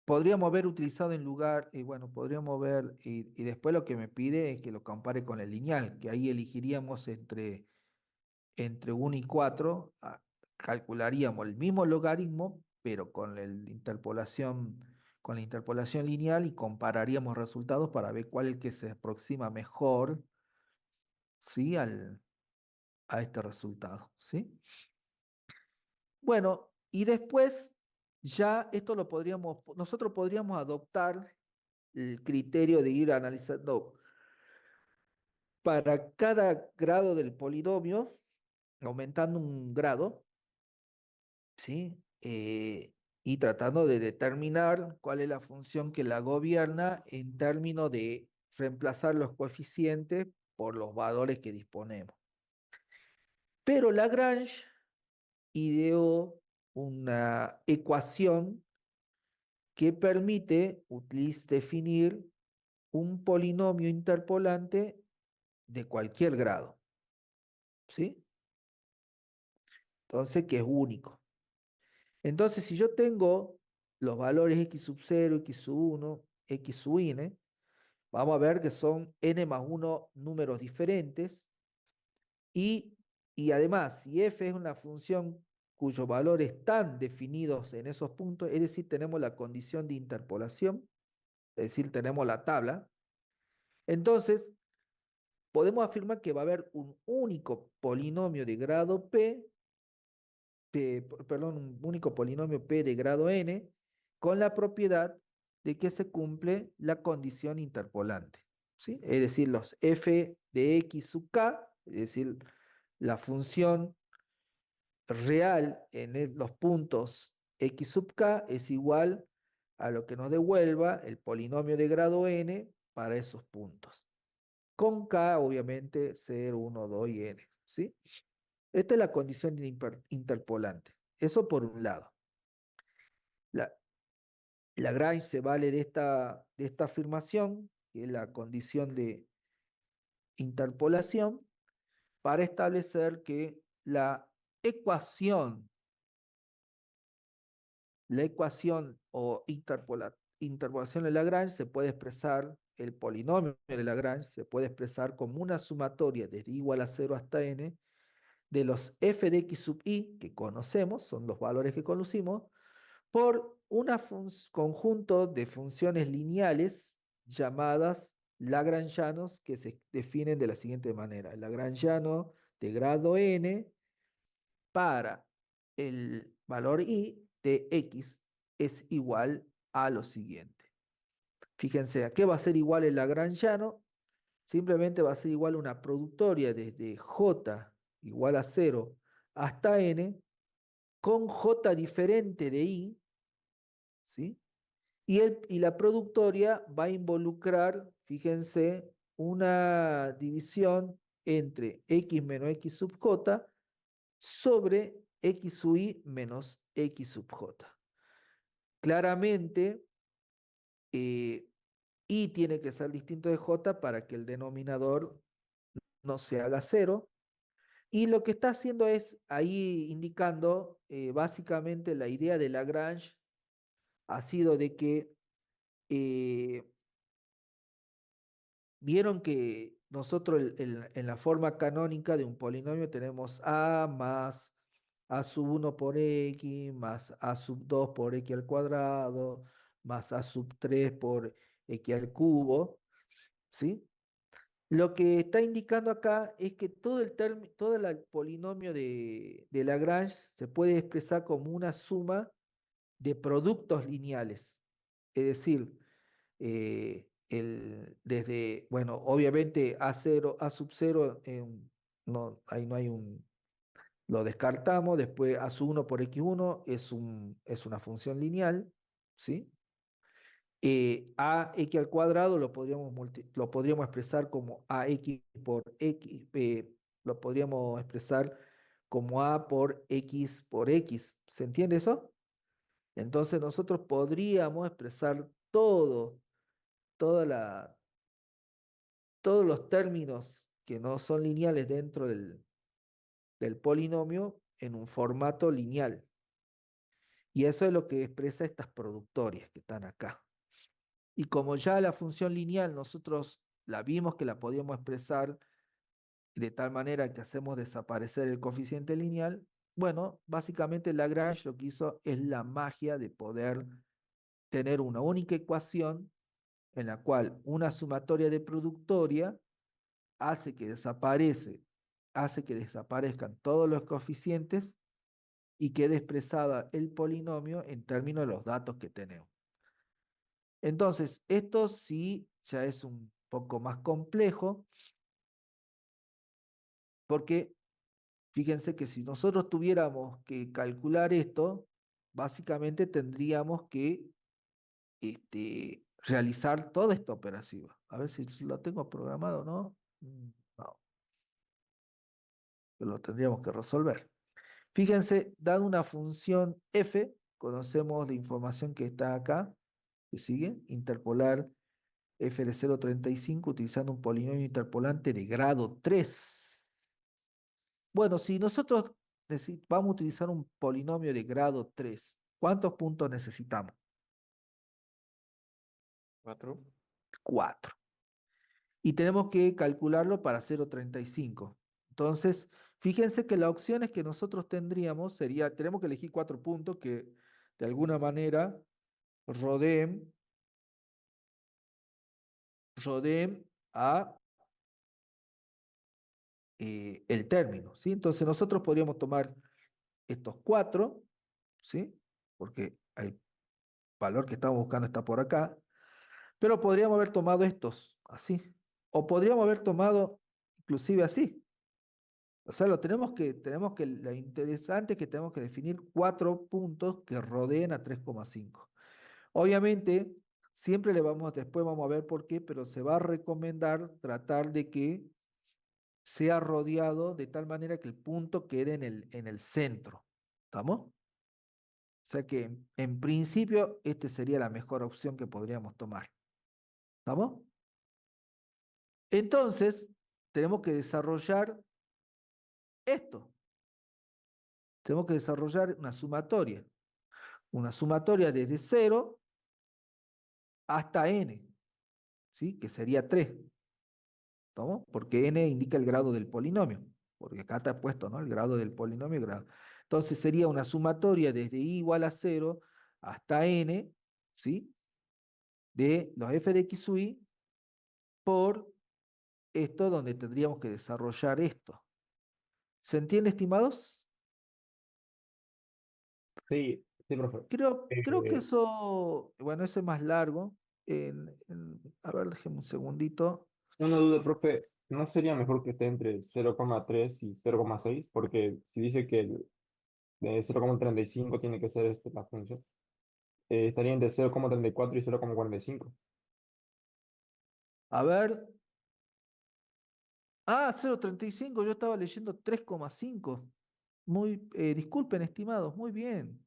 Podríamos haber utilizado en lugar, y bueno, podríamos ver, y después lo que me pide es que lo compare con el lineal, que ahí elegiríamos entre 1 y 4, calcularíamos el mismo logaritmo, pero con la interpolación lineal y compararíamos resultados para ver cuál es el que se aproxima mejor, ¿sí? A este resultado, ¿sí? Bueno, y después ya esto nosotros podríamos adoptar el criterio de ir analizando para cada grado del polinomio, aumentando un grado, ¿sí? Y tratando de determinar cuál es la función que la gobierna en términos de reemplazar los coeficientes por los valores que disponemos. Pero Lagrange ideó una ecuación que permite definir un polinomio interpolante de cualquier grado, ¿sí? Entonces, que es único. Entonces, si yo tengo los valores x sub 0, x sub 1, x sub n, vamos a ver que son n más 1 números diferentes y, y además, si f es una función cuyos valores están definidos en esos puntos, es decir, tenemos la condición de interpolación, es decir, tenemos la tabla, Entonces, podemos afirmar que va a haber un único polinomio de grado perdón, un único polinomio P de grado n, con la propiedad de que se cumple la condición interpolante, ¿sí? Es decir, los f de x sub k, es decir, la función real en los puntos x sub k es igual a lo que nos devuelva el polinomio de grado n para esos puntos. Con k, obviamente, 0, 1, 2 y n, ¿sí? Esta es la condición interpolante. Eso por un lado. La, Lagrange se vale de esta afirmación, que es la condición de interpolación, para establecer que ecuación, la ecuación o interpolación de Lagrange se puede expresar, el polinomio de Lagrange se puede expresar como una sumatoria desde igual a 0 hasta n de los f de x sub i, que conocemos, son los valores que conocimos, por un conjunto de funciones lineales llamadas lagrangianos, que se definen de la siguiente manera. El lagrangiano de grado n para el valor i de x es igual a lo siguiente. Fíjense, ¿a qué va a ser igual el lagrangiano? Simplemente va a ser igual a una productoria desde j igual a 0 hasta n, con j diferente de i, ¿sí? Y la productoria va a involucrar, fíjense, una división entre x menos x sub j sobre x sub i menos x sub j. Claramente, i tiene que ser distinto de j para que el denominador no se haga cero. Y lo que está haciendo es ahí indicando básicamente la idea de Lagrange ha sido de que eh, vieron que nosotros en la forma canónica de un polinomio tenemos a más a sub 1 por x, más a sub 2 por x al cuadrado, más a sub 3 por x al cubo, ¿sí? Lo que está indicando acá es que todo el polinomio de Lagrange se puede expresar como una suma de productos lineales. Es decir, desde, bueno, obviamente A0, A sub 0, no, ahí no hay lo descartamos, después A sub 1 por x1 es una función lineal, ¿sí? AX al cuadrado lo podríamos expresar como AX por X, lo podríamos expresar como A por X. ¿Se entiende eso? Entonces nosotros podríamos expresar toda la, todos los términos que no son lineales dentro del polinomio en un formato lineal. Y eso es lo que expresa estas productorias que están acá. Y como ya la función lineal nosotros la vimos que la podíamos expresar de tal manera que hacemos desaparecer el coeficiente lineal, bueno, básicamente Lagrange lo que hizo es la magia de poder tener una única ecuación en la cual una sumatoria de productoria hace que desaparezcan todos los coeficientes y quede expresada el polinomio en términos de los datos que tenemos. Entonces, esto sí ya es un poco más complejo, porque fíjense que si nosotros tuviéramos que calcular esto, básicamente tendríamos que realizar toda esta operación. A ver si lo tengo programado o no. No, lo tendríamos que resolver. Fíjense, dado una función f, conocemos la información que está acá, que sigue, interpolar f de 0,35 utilizando un polinomio interpolante de grado 3. Bueno, si nosotros vamos a utilizar un polinomio de grado 3, ¿cuántos puntos necesitamos? 4. 4. Y tenemos que calcularlo para 0,35. Entonces, fíjense que las opciones que nosotros tendríamos sería, tenemos que elegir 4 puntos que de alguna manera rodeen a el término, ¿sí? Entonces nosotros podríamos tomar estos 4, ¿sí? Porque el valor que estamos buscando está por acá, pero podríamos haber tomado estos así, o podríamos haber tomado inclusive así. O sea, lo interesante es que tenemos que definir 4 puntos que rodeen a 3,5. Obviamente, siempre después vamos a ver por qué, pero se va a recomendar tratar de que sea rodeado de tal manera que el punto quede en el centro. ¿Estamos? O sea que en principio, esta sería la mejor opción que podríamos tomar. ¿Estamos? Entonces, tenemos que desarrollar esto. Tenemos que desarrollar una sumatoria. Una sumatoria desde 0 hasta n, ¿sí? Que sería 3. ¿Estamos? Porque n indica el grado del polinomio. Porque acá está puesto, ¿no? El grado del polinomio. Entonces sería una sumatoria desde i igual a 0 hasta n, ¿sí? De los f de x sub i por esto donde tendríamos que desarrollar esto. ¿Se entiende, estimados? Sí, sí, profe. Creo que Eh, eso, bueno, ese es más largo. A ver, déjeme un segundito. una duda, profe, ¿no sería mejor que esté entre 0,3 y 0,6? Porque si dice que el de 0,35 tiene que ser la función, estaría entre 0,34 y 0,45. A ver. Ah, 0,35. Yo estaba leyendo 3,5. Disculpen, estimados, muy bien.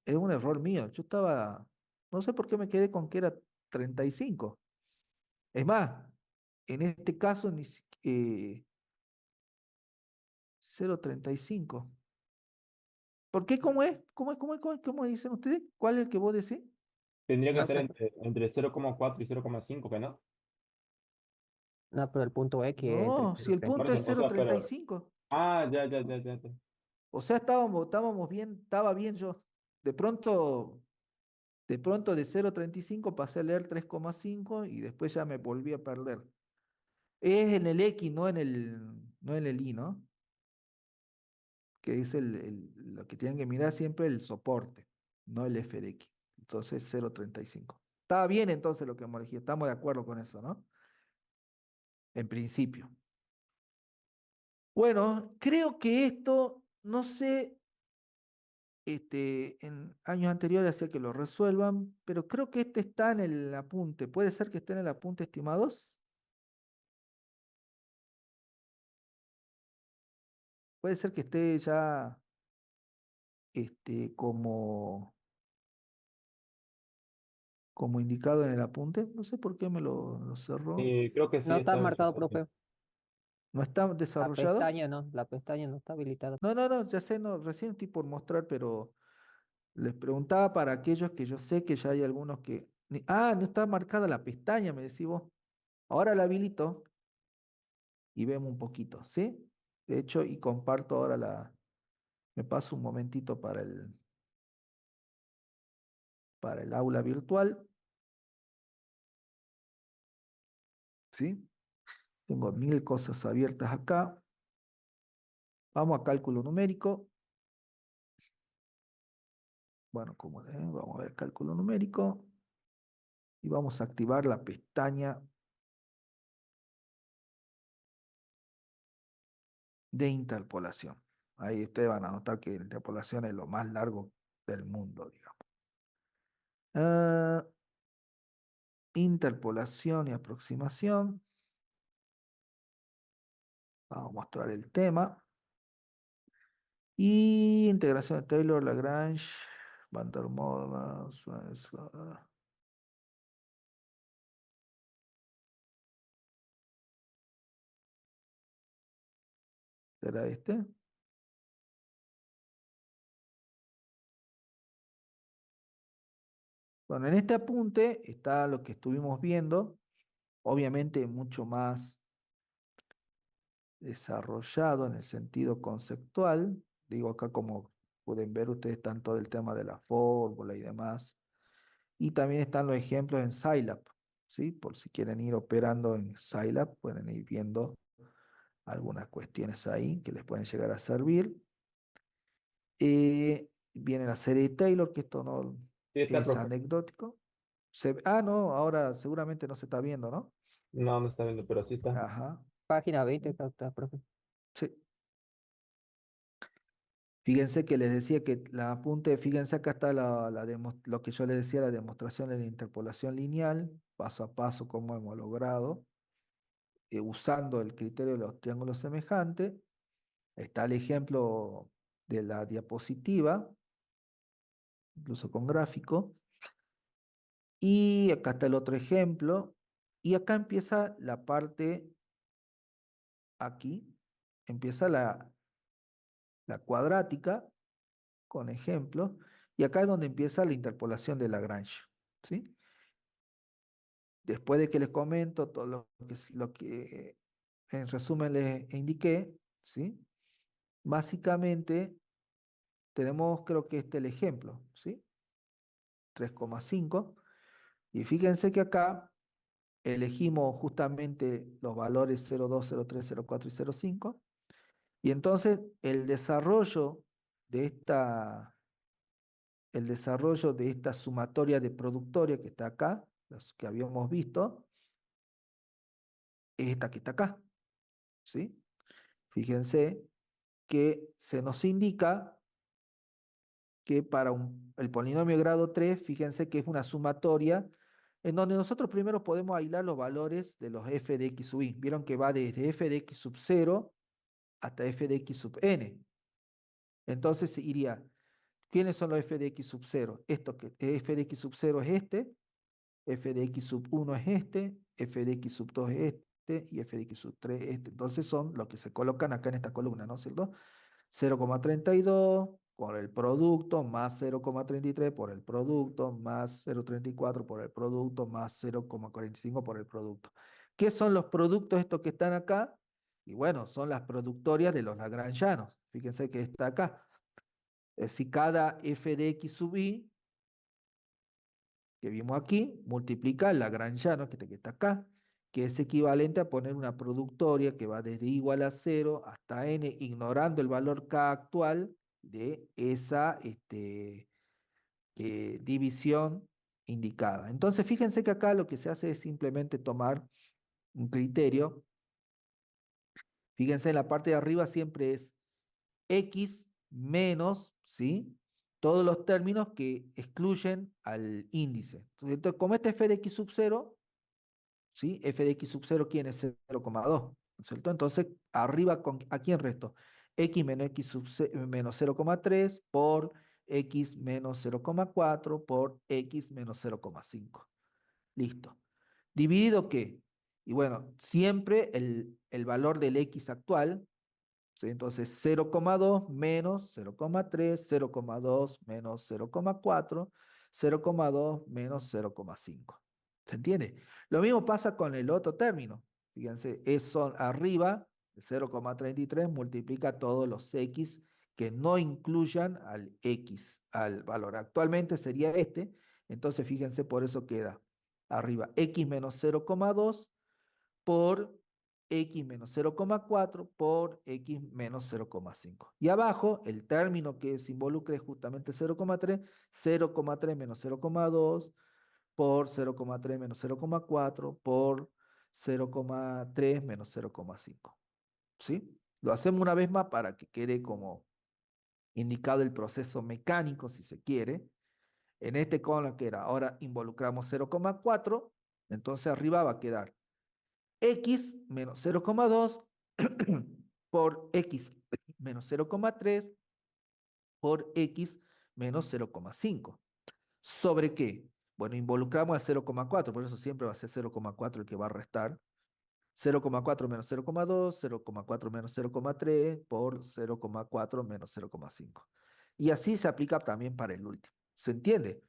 Es un error mío. No sé por qué me quedé con que era 35. Es más, en este caso ni 0,35. ¿Por qué? ¿Cómo es? ¿Cómo dicen ustedes? ¿Cuál es el que vos decís? Tendría que No estar sé, entre 0,4 y 0,5, ¿que no? no, pero el punto X es entre No, si el Por punto es eso, o sea, pero... 0,35. Ya, ya, ya, ya, ya. O sea, estábamos bien, estaba bien yo. De pronto, de 0,35 pasé a leer 3,5 y después ya me volví a perder. Es en el X, no en el Y, ¿no? Que es lo que tienen que mirar siempre el soporte, no el F de X. Entonces 0,35. Estaba bien entonces lo que hemos elegido. Estamos de acuerdo con eso, ¿no? En principio. Bueno, creo que esto, no sé, en años anteriores hacía que lo resuelvan, pero creo que este está en el apunte. ¿Puede ser que esté en el apunte, estimados? Puede ser que esté ya como indicado en el apunte. No sé por qué me lo cerró. Creo que sí no está está marcado, habilitado. profe. ¿No está desarrollado? La pestaña no está habilitada. No, no, no, ya sé, no, recién estoy por mostrar, pero les preguntaba para aquellos que yo sé que ya hay algunos que... no está marcada la pestaña, me decís vos. Ahora la habilito y vemos un poquito, ¿sí? De hecho, y comparto ahora me paso un momentito para el aula virtual, ¿sí? Tengo 1000 cosas abiertas acá. Vamos a cálculo numérico. Bueno, vamos a ver cálculo numérico y vamos a activar la pestaña de interpolación. Ahí ustedes van a notar que la interpolación es lo más largo del mundo, digamos. Ah, interpolación y aproximación. Vamos a mostrar el tema. Y integración de Taylor, Lagrange, Van der Molen. ¿Será este? Bueno, en este apunte está lo que estuvimos viendo, obviamente mucho más desarrollado en el sentido conceptual. Digo acá como pueden ver ustedes están todo el tema de la fórmula y demás. Y también están los ejemplos en Scilab. ¿sí? Por si quieren ir operando en Scilab, pueden ir viendo algunas cuestiones ahí que les pueden llegar a servir. Viene la serie de Taylor, que esto no Sí, está, es profe. anecdótico. No, ahora seguramente no se está viendo, ¿no? No, no está viendo, pero sí está. Ajá, Página 20, creo que está, profe. sí. Fíjense que les decía que la apunte, fíjense acá está lo que yo les decía, la demostración de la interpolación lineal, paso a paso, cómo hemos logrado, usando el criterio de los triángulos semejantes. Está el ejemplo de la diapositiva, incluso con gráfico. Y acá está el otro ejemplo. Y acá empieza la parte, aquí, empieza la cuadrática con ejemplos. Y acá es donde empieza la interpolación de Lagrange, ¿sí? Después de que les comento todo lo que en resumen les indiqué, ¿sí? Básicamente tenemos, creo que este es el ejemplo, ¿sí? 3,5. Y fíjense que acá elegimos justamente los valores 0,2, 0,3, 0,4 y 0,5. Y entonces de esta, el desarrollo de esta sumatoria de productoria que está acá, las que habíamos visto, es esta que está acá, ¿sí? Fíjense que se nos indica que para el polinomio de grado 3, fíjense que es una sumatoria en donde nosotros primero podemos aislar los valores de los f de x sub i. Vieron que va desde f de x sub 0 hasta f de x sub n. Entonces iría, ¿quiénes son los f de x sub 0? Esto que f de x sub 0 es este, f de x sub 1 es este, f de x sub 2 es este y f de x sub 3 es este. Entonces son los que se colocan acá en esta columna, ¿no es cierto? 0,32 por el producto, más 0,33 por el producto, más 0,34 por el producto, más 0,45 por el producto. ¿Qué son los productos estos que están acá? Y bueno, son las productorias de los lagrangianos. Fíjense que está acá. Si cada f de x sub i, que vimos aquí, multiplica el lagrangiano, que está acá, que es equivalente a poner una productoria que va desde igual a 0 hasta n, ignorando el valor k actual de esa división indicada. Entonces, fíjense que acá lo que se hace es simplemente tomar un criterio. Fíjense, en la parte de arriba siempre es x menos, ¿sí? Todos los términos que excluyen al índice. Entonces, como este f de x sub 0, ¿sí? F de x sub 0, ¿quién es 0,2? ¿No es cierto? Entonces, arriba, ¿a quién resto? X menos x menos 0,3 por x menos 0,4 por x menos 0,5. Listo. ¿Dividido qué? Y bueno, siempre el valor del x actual, ¿sí? Entonces 0,2 menos 0,3, 0,2 menos 0,4, 0,2 menos 0,5. ¿Se entiende? Lo mismo pasa con el otro término. Fíjense, son arriba, 0,33 multiplica todos los x que no incluyan al x, al valor. Actualmente sería este, entonces fíjense, por eso queda arriba x menos 0,2 por x menos 0,4 por x menos 0,5. Y abajo, el término que se involucra es justamente 0,3, 0,3 menos 0,2 por 0,3 menos 0,4 por 0,3 menos 0,5. ¿Sí? Lo hacemos una vez más para que quede como indicado el proceso mecánico, si se quiere. En este column que era, ahora involucramos 0,4, entonces arriba va a quedar x menos 0,2 por x menos 0,3 por x menos 0,5. ¿Sobre qué? Bueno, involucramos a 0,4, por eso siempre va a ser 0,4 el que va a restar. 0,4 menos 0,2, 0,4 menos 0,3 por 0,4 menos 0,5. Y así se aplica también para el último. ¿Se entiende?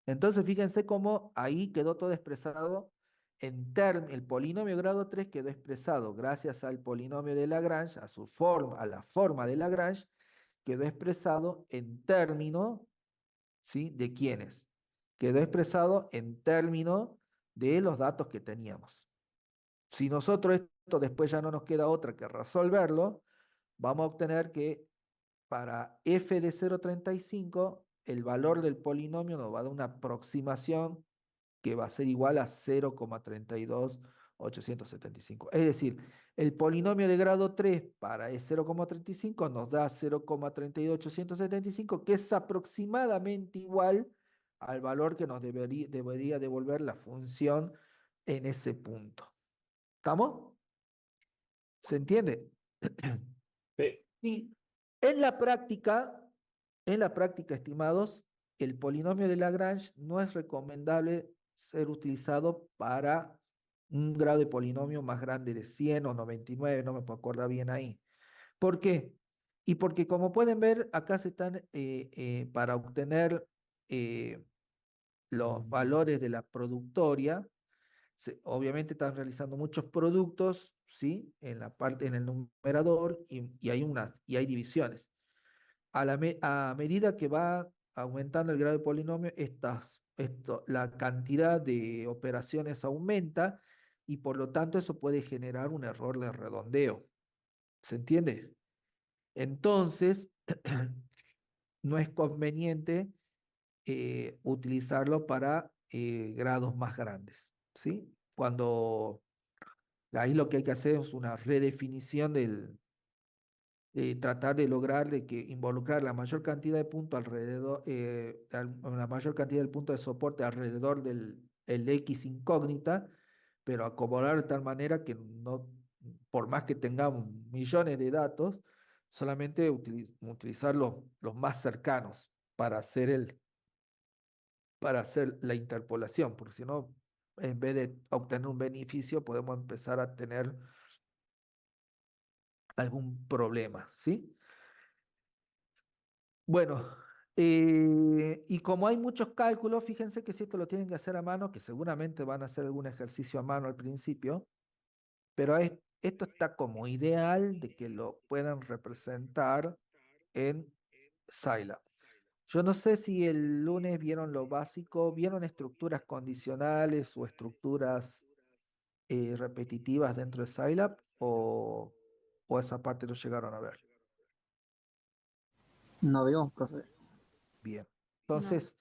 Entonces, fíjense cómo ahí quedó todo expresado el polinomio grado 3 quedó expresado gracias al polinomio de Lagrange, a su forma, a la forma de Lagrange, quedó expresado en términos, ¿sí? ¿De quiénes? Quedó expresado en términos de los datos que teníamos. Si nosotros esto después ya no nos queda otra que resolverlo, vamos a obtener que para f de 0,35 el valor del polinomio nos va a dar una aproximación que va a ser igual a 0,32875. Es decir, el polinomio de grado 3 para E 0,35 nos da 0,32875, que es aproximadamente igual al valor que nos debería devolver la función en ese punto. ¿Estamos? ¿Se entiende? Sí. Sí. En la práctica, estimados, el polinomio de Lagrange no es recomendable ser utilizado para un grado de polinomio más grande de 100 o 99, no me puedo acordar bien ahí. ¿Por qué? Y porque como pueden ver, acá se están, para obtener los valores de la productoria, obviamente están realizando muchos productos, ¿sí? En la parte, en el numerador, y y hay divisiones. A medida que va aumentando el grado de polinomio, la cantidad de operaciones aumenta y por lo tanto eso puede generar un error de redondeo. ¿Se entiende? Entonces, no es conveniente utilizarlo para grados más grandes, ¿sí? Ahí lo que hay que hacer es una redefinición tratar de lograr de que involucrar la mayor cantidad de puntos alrededor, la mayor cantidad del punto de soporte alrededor el X incógnita, pero acomodar de tal manera que no, por más que tengamos millones de datos, solamente utilizar los más cercanos para para hacer la interpolación, porque si no, en vez de obtener un beneficio, podemos empezar a tener algún problema, ¿sí? Bueno, y como hay muchos cálculos, fíjense que si esto lo tienen que hacer a mano, que seguramente van a hacer algún ejercicio a mano al principio, pero esto está como ideal de que lo puedan representar en Scilab. Yo no sé si el lunes vieron lo básico, vieron estructuras condicionales o estructuras repetitivas dentro de Scilab o esa parte lo llegaron a ver. No veo, profe. Bien. No. Entonces,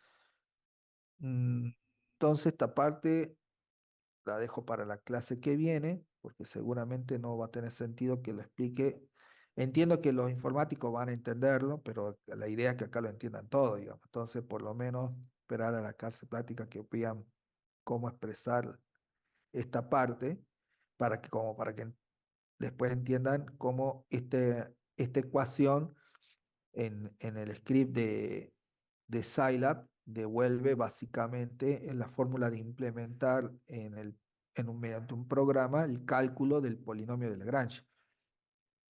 mm, entonces esta parte la dejo para la clase que viene, porque seguramente no va a tener sentido que lo explique. Entiendo que los informáticos van a entenderlo, pero la idea es que acá lo entiendan todo, digamos. Entonces, por lo menos, esperar a la clase práctica que vean cómo expresar esta parte, para que después entiendan cómo esta ecuación en el script de Scilab devuelve básicamente en la fórmula de implementar mediante un programa el cálculo del polinomio de Lagrange.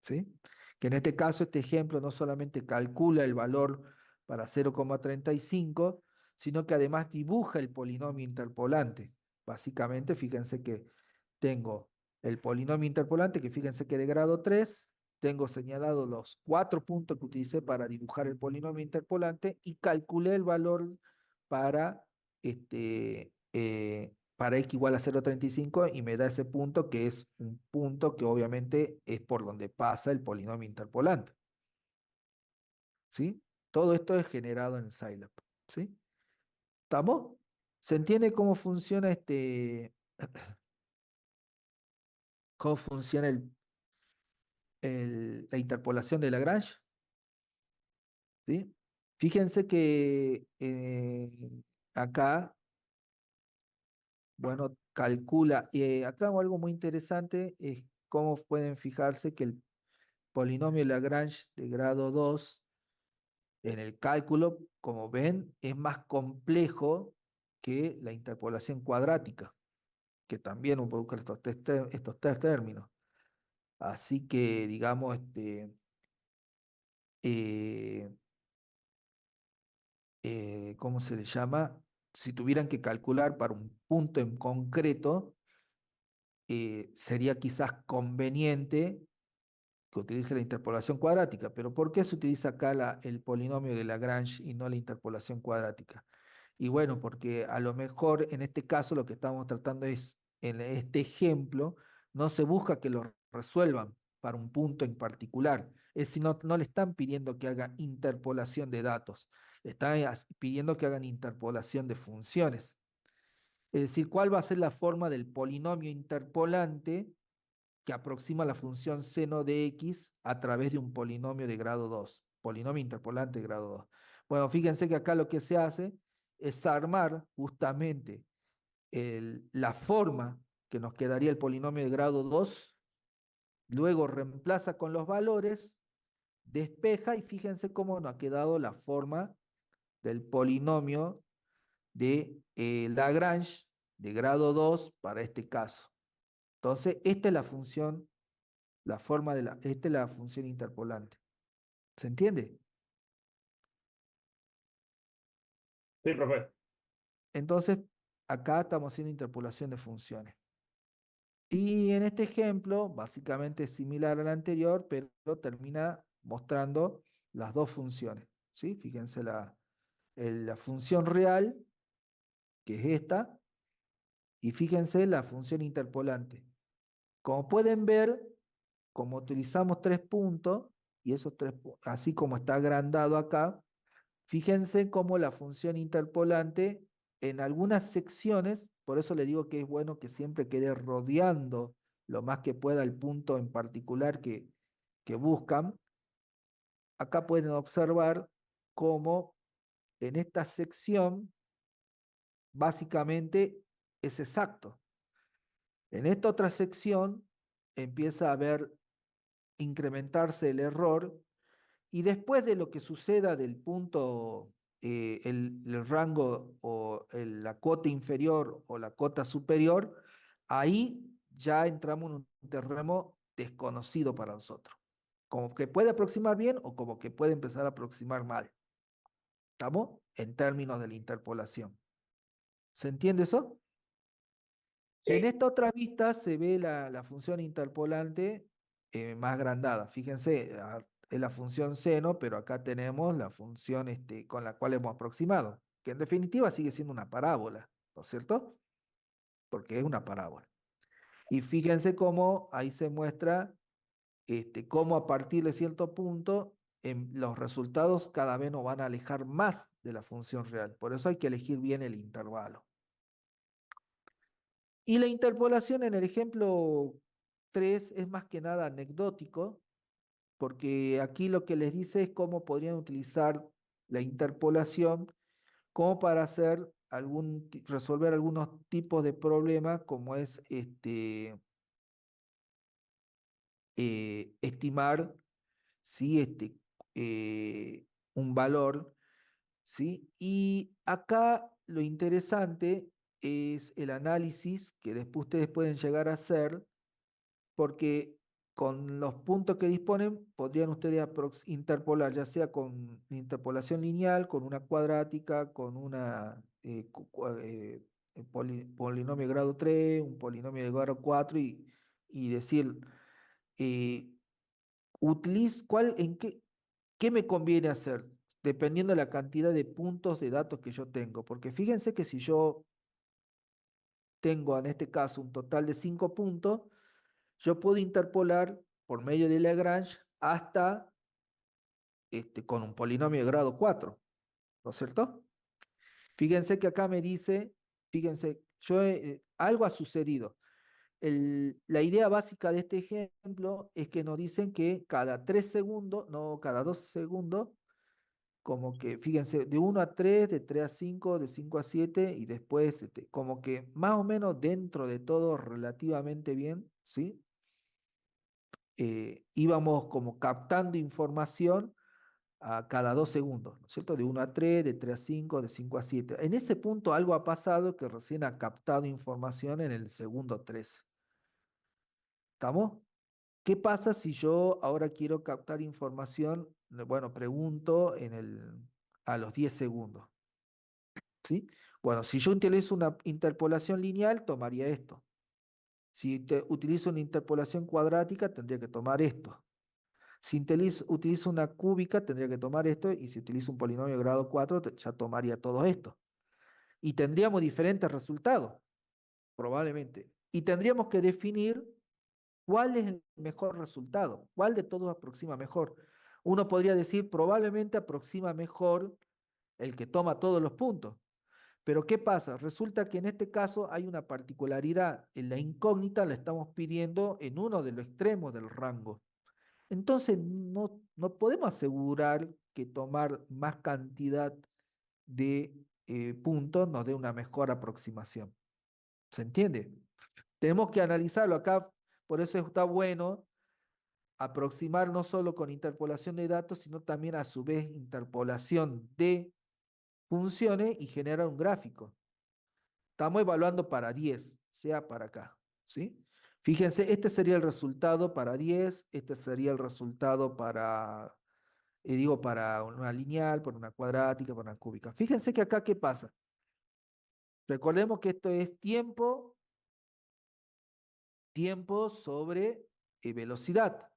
¿Sí? Que en este caso, este ejemplo no solamente calcula el valor para 0,35, sino que además dibuja el polinomio interpolante. Básicamente, fíjense que tengo el polinomio interpolante, que fíjense que de grado 3, tengo señalados los 4 puntos que utilicé para dibujar el polinomio interpolante y calculé el valor para para x igual a 0,35 y me da ese punto que es un punto que obviamente es por donde pasa el polinomio interpolante. ¿Sí? Todo esto es generado en Scilab. ¿Sí? ¿Estamos? ¿Se entiende cómo funciona cómo funciona la interpolación de Lagrange? ¿Sí? Fíjense que acá, bueno, calcula, acá algo muy interesante es cómo pueden fijarse que el polinomio Lagrange de grado 2 en el cálculo, como ven, es más complejo que la interpolación cuadrática, que también involucra estos tres términos. Así que, digamos, eh, ¿cómo se le llama? Si tuvieran que calcular para un punto en concreto, sería quizás conveniente que utilice la interpolación cuadrática. Pero ¿por qué se utiliza acá el polinomio de Lagrange y no la interpolación cuadrática? Y bueno, porque a lo mejor en este caso lo que estamos tratando es, en este ejemplo, no se busca que lo resuelvan para un punto en particular. Es si no, no le están pidiendo que haga interpolación de datos, le están pidiendo que hagan interpolación de funciones. Es decir, ¿cuál va a ser la forma del polinomio interpolante que aproxima la función seno de x a través de un polinomio de grado 2? Polinomio interpolante de grado 2. Bueno, fíjense que acá lo que se hace es armar justamente la forma que nos quedaría el polinomio de grado 2, luego reemplaza con los valores, despeja y fíjense cómo nos ha quedado la forma del polinomio de Lagrange de grado 2 para este caso. Entonces, esta es la función, la forma de esta es la función interpolante. ¿Se entiende? Sí, profe. Entonces, acá estamos haciendo interpolación de funciones. Y en este ejemplo, básicamente es similar al anterior, pero termina mostrando las dos funciones. ¿Sí? Fíjense la función real, que es esta, y fíjense la función interpolante. Como pueden ver, como utilizamos 3 puntos, y esos así como está agrandado acá, fíjense cómo la función interpolante en algunas secciones, por eso le digo que es bueno que siempre quede rodeando lo más que pueda el punto en particular que buscan. Acá pueden observar cómo en esta sección básicamente es exacto. En esta otra sección empieza a ver incrementarse el error. Y después de lo que suceda del punto, el rango o la cota inferior o la cota superior, ahí ya entramos en un terreno desconocido para nosotros. Como que puede aproximar bien o como que puede empezar a aproximar mal. ¿Estamos? En términos de la interpolación. ¿Se entiende eso? En Sí. esta otra vista se ve la función interpolante más agrandada. Fíjense, es la función seno, pero acá tenemos la función con la cual hemos aproximado, que en definitiva sigue siendo una parábola, ¿no es cierto? Porque es una parábola. Y fíjense cómo ahí se muestra cómo a partir de cierto punto los resultados cada vez nos van a alejar más de la función real. Por eso hay que elegir bien el intervalo. Y la interpolación en el ejemplo 3 es más que nada anecdótico, porque aquí lo que les dice es cómo podrían utilizar la interpolación como para hacer resolver algunos tipos de problemas, como es estimar ¿sí? Un valor, ¿sí? Y acá lo interesante es el análisis que después ustedes pueden llegar a hacer, porque con los puntos que disponen podrían ustedes interpolar, ya sea con interpolación lineal, con una cuadrática, con una polinomio de grado 3, un polinomio de grado 4 y decir, eh, ¿qué me conviene hacer? Dependiendo de la cantidad de puntos de datos que yo tengo. Porque fíjense que si yo tengo en este caso un total de 5 puntos, yo puedo interpolar por medio de Lagrange hasta con un polinomio de grado 4, ¿no es cierto? Fíjense que acá me dice, fíjense, algo ha sucedido. La idea básica de este ejemplo es que nos dicen que cada 3 segundos, no cada 2 segundos, como que, fíjense, de 1 a 3, de 3 a 5, de 5 a 7, y después, como que más o menos dentro de todo relativamente bien, ¿sí? Íbamos como captando información a cada 2 segundos, ¿no es cierto? De 1 a 3, de 3 a 5, de 5 a 7. En ese punto algo ha pasado que recién ha captado información en el segundo 3. ¿Estamos? ¿Qué pasa si yo ahora quiero captar información? Bueno, pregunto a los 10 segundos. ¿Sí? Bueno, si yo utilizo una interpolación lineal, tomaría esto. Si utilizo una interpolación cuadrática, tendría que tomar esto. Si utilizo una cúbica, tendría que tomar esto. Y si utilizo un polinomio de grado 4, ya tomaría todo esto. y tendríamos diferentes resultados, probablemente. Y tendríamos que definir cuál es el mejor resultado, cuál de todos aproxima mejor. Uno podría decir, probablemente aproxima mejor el que toma todos los puntos. Pero ¿qué pasa? Resulta que en este caso hay una particularidad. En la incógnita la estamos pidiendo en uno de los extremos del rango. Entonces no podemos asegurar que tomar más cantidad de puntos nos dé una mejor aproximación. ¿Se entiende? Tenemos que analizarlo acá, por eso está bueno aproximar no solo con interpolación de datos, sino también a su vez interpolación de funciones y generar un gráfico. Estamos evaluando para 10, sea para acá, ¿sí? Fíjense, este sería el resultado para 10, este sería el resultado para, digo, para una lineal, para una cuadrática, para una cúbica. Fíjense que acá, ¿qué pasa? Recordemos que esto es tiempo, tiempo sobre velocidad.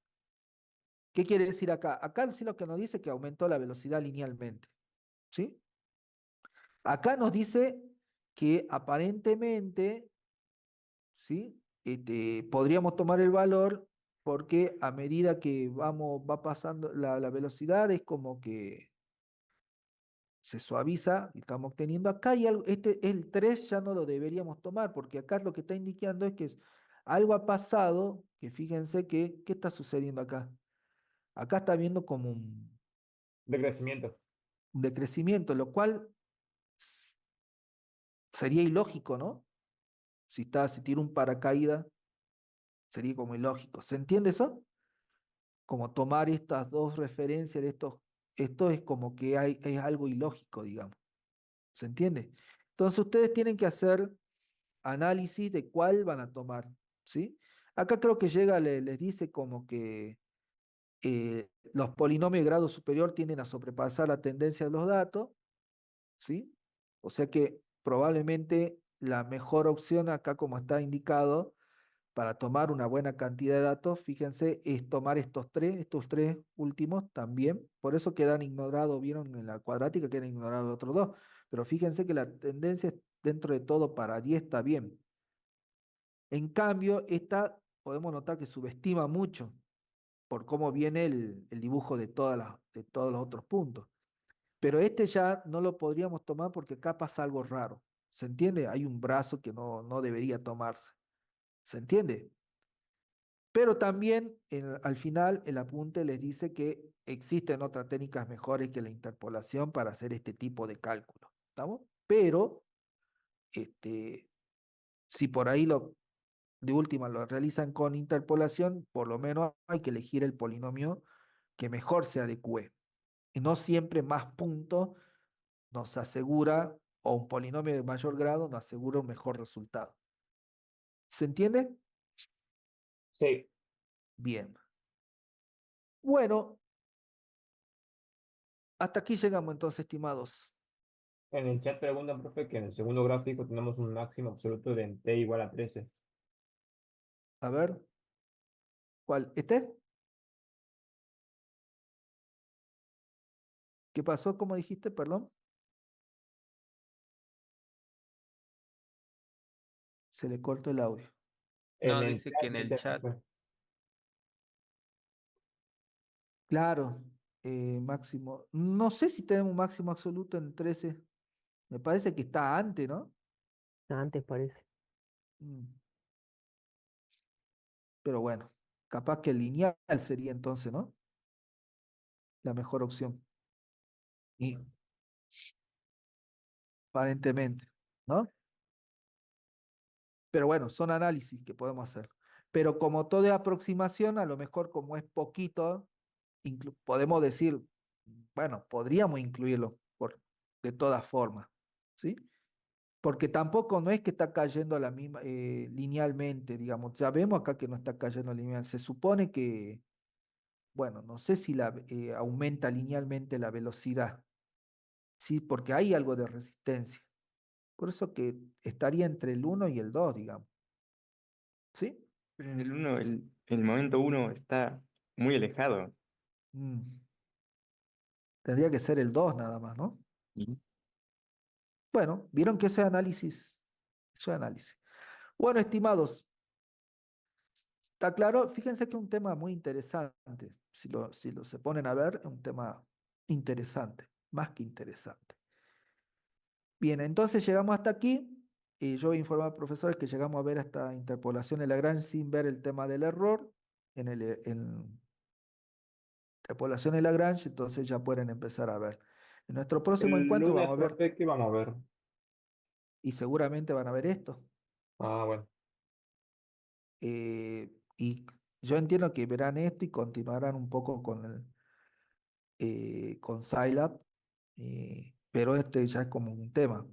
¿Qué quiere decir acá? Acá sí lo que nos dice que aumentó la velocidad linealmente, ¿sí? Acá nos dice que aparentemente, ¿sí? Podríamos tomar el valor porque a medida que va pasando la velocidad es como que se suaviza y estamos obteniendo acá y algo, el 3 ya no lo deberíamos tomar porque acá lo que está indicando es que algo ha pasado, que fíjense que, ¿qué está sucediendo acá? Acá está viendo como De crecimiento. un decrecimiento, lo cual s- sería ilógico, ¿no? Si tira un paracaídas, sería como ilógico. ¿Se entiende eso? Como tomar estas dos referencias de esto es como que es algo ilógico, digamos. ¿Se entiende? Entonces ustedes tienen que hacer análisis de cuál van a tomar, ¿sí? Acá creo que llega, les dice como que los polinomios de grado superior tienden a sobrepasar la tendencia de los datos, ¿sí? O sea que probablemente la mejor opción acá, como está indicado, para tomar una buena cantidad de datos, fíjense, es tomar estos tres últimos también. Por eso quedan ignorados, vieron en la cuadrática quedan ignorados los otros dos. Pero fíjense que la tendencia dentro de todo para 10 está bien. En cambio, esta podemos notar que subestima mucho por cómo viene el dibujo de todos los otros puntos. Pero este ya no lo podríamos tomar porque acá pasa algo raro. ¿Se entiende? Hay un brazo que no debería tomarse. ¿Se entiende? Pero también al final el apunte les dice que existen otras técnicas mejores que la interpolación para hacer este tipo de cálculo. ¿Estamos? Pero este, si por ahí de última lo realizan con interpolación, por lo menos hay que elegir el polinomio que mejor se adecue. Y no siempre más puntos nos asegura, o un polinomio de mayor grado nos asegura un mejor resultado. ¿Se entiende? Sí. Bien. Bueno, hasta aquí llegamos entonces, estimados. En el chat preguntan, profe, que en el segundo gráfico tenemos un máximo absoluto de t igual a 13. A ver, ¿cuál? ¿Este? ¿Qué pasó? ¿Cómo dijiste? Perdón. Se le cortó el audio. En No, el dice que chat en el dice, chat. profe. Claro, máximo. No sé si tenemos un máximo absoluto en 13. Me parece que está antes, ¿no? Antes parece. Mm, Pero bueno, capaz que el lineal sería entonces, ¿no? La mejor opción. Y aparentemente, ¿no? Pero bueno, son análisis que podemos hacer. Pero como toda aproximación, a lo mejor como es poquito, podemos decir, bueno, podríamos incluirlo de todas formas, ¿sí? Porque tampoco no es que está cayendo a la misma, linealmente, digamos. Ya vemos acá que no está cayendo lineal. Se supone que, bueno, no sé si aumenta linealmente la velocidad, ¿sí? Porque hay algo de resistencia. Por eso que estaría entre el uno y el 2 digamos, ¿sí? Pero en el uno, el momento uno está muy alejado. Mm, Tendría que ser el 2 nada más, ¿no? ¿Sí? Bueno, vieron que eso es análisis. Eso es análisis. Bueno, estimados, está claro. Fíjense que es un tema muy interesante. Si lo se ponen a ver, es un tema interesante, más que interesante. Bien, entonces llegamos hasta aquí. Y yo voy a informar al profesor que llegamos a ver esta interpolación de Lagrange sin ver el tema del error en interpolación de Lagrange, entonces ya pueden empezar a ver. En nuestro próximo El encuentro lunes, vamos a ver, profe, ¿qué vamos a ver? y seguramente van a ver esto. Ah, bueno. Y yo entiendo que verán esto y continuarán un poco con Scilab, pero este ya es como un tema.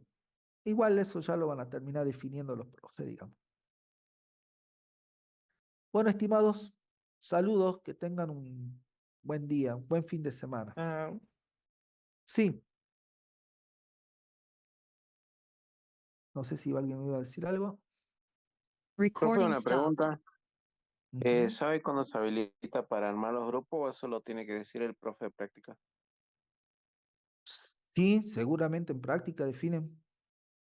Igual eso ya lo van a terminar definiendo los profes, digamos. Bueno, estimados, saludos, que tengan un buen día, un buen fin de semana. Ah, Sí, no sé si alguien me iba a decir algo. Profe, Recording una stopped. pregunta. Ujú. ¿Sabe cuándo se habilita para armar los grupos o eso lo tiene que decir el profe de práctica? Sí, seguramente en práctica definen,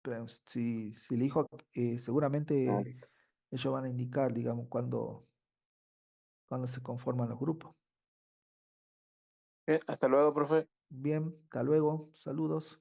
pero si elijo, No. seguramente ellos van a indicar, digamos, cuando se conforman los grupos. Hasta luego, profe. Bien, hasta luego, saludos.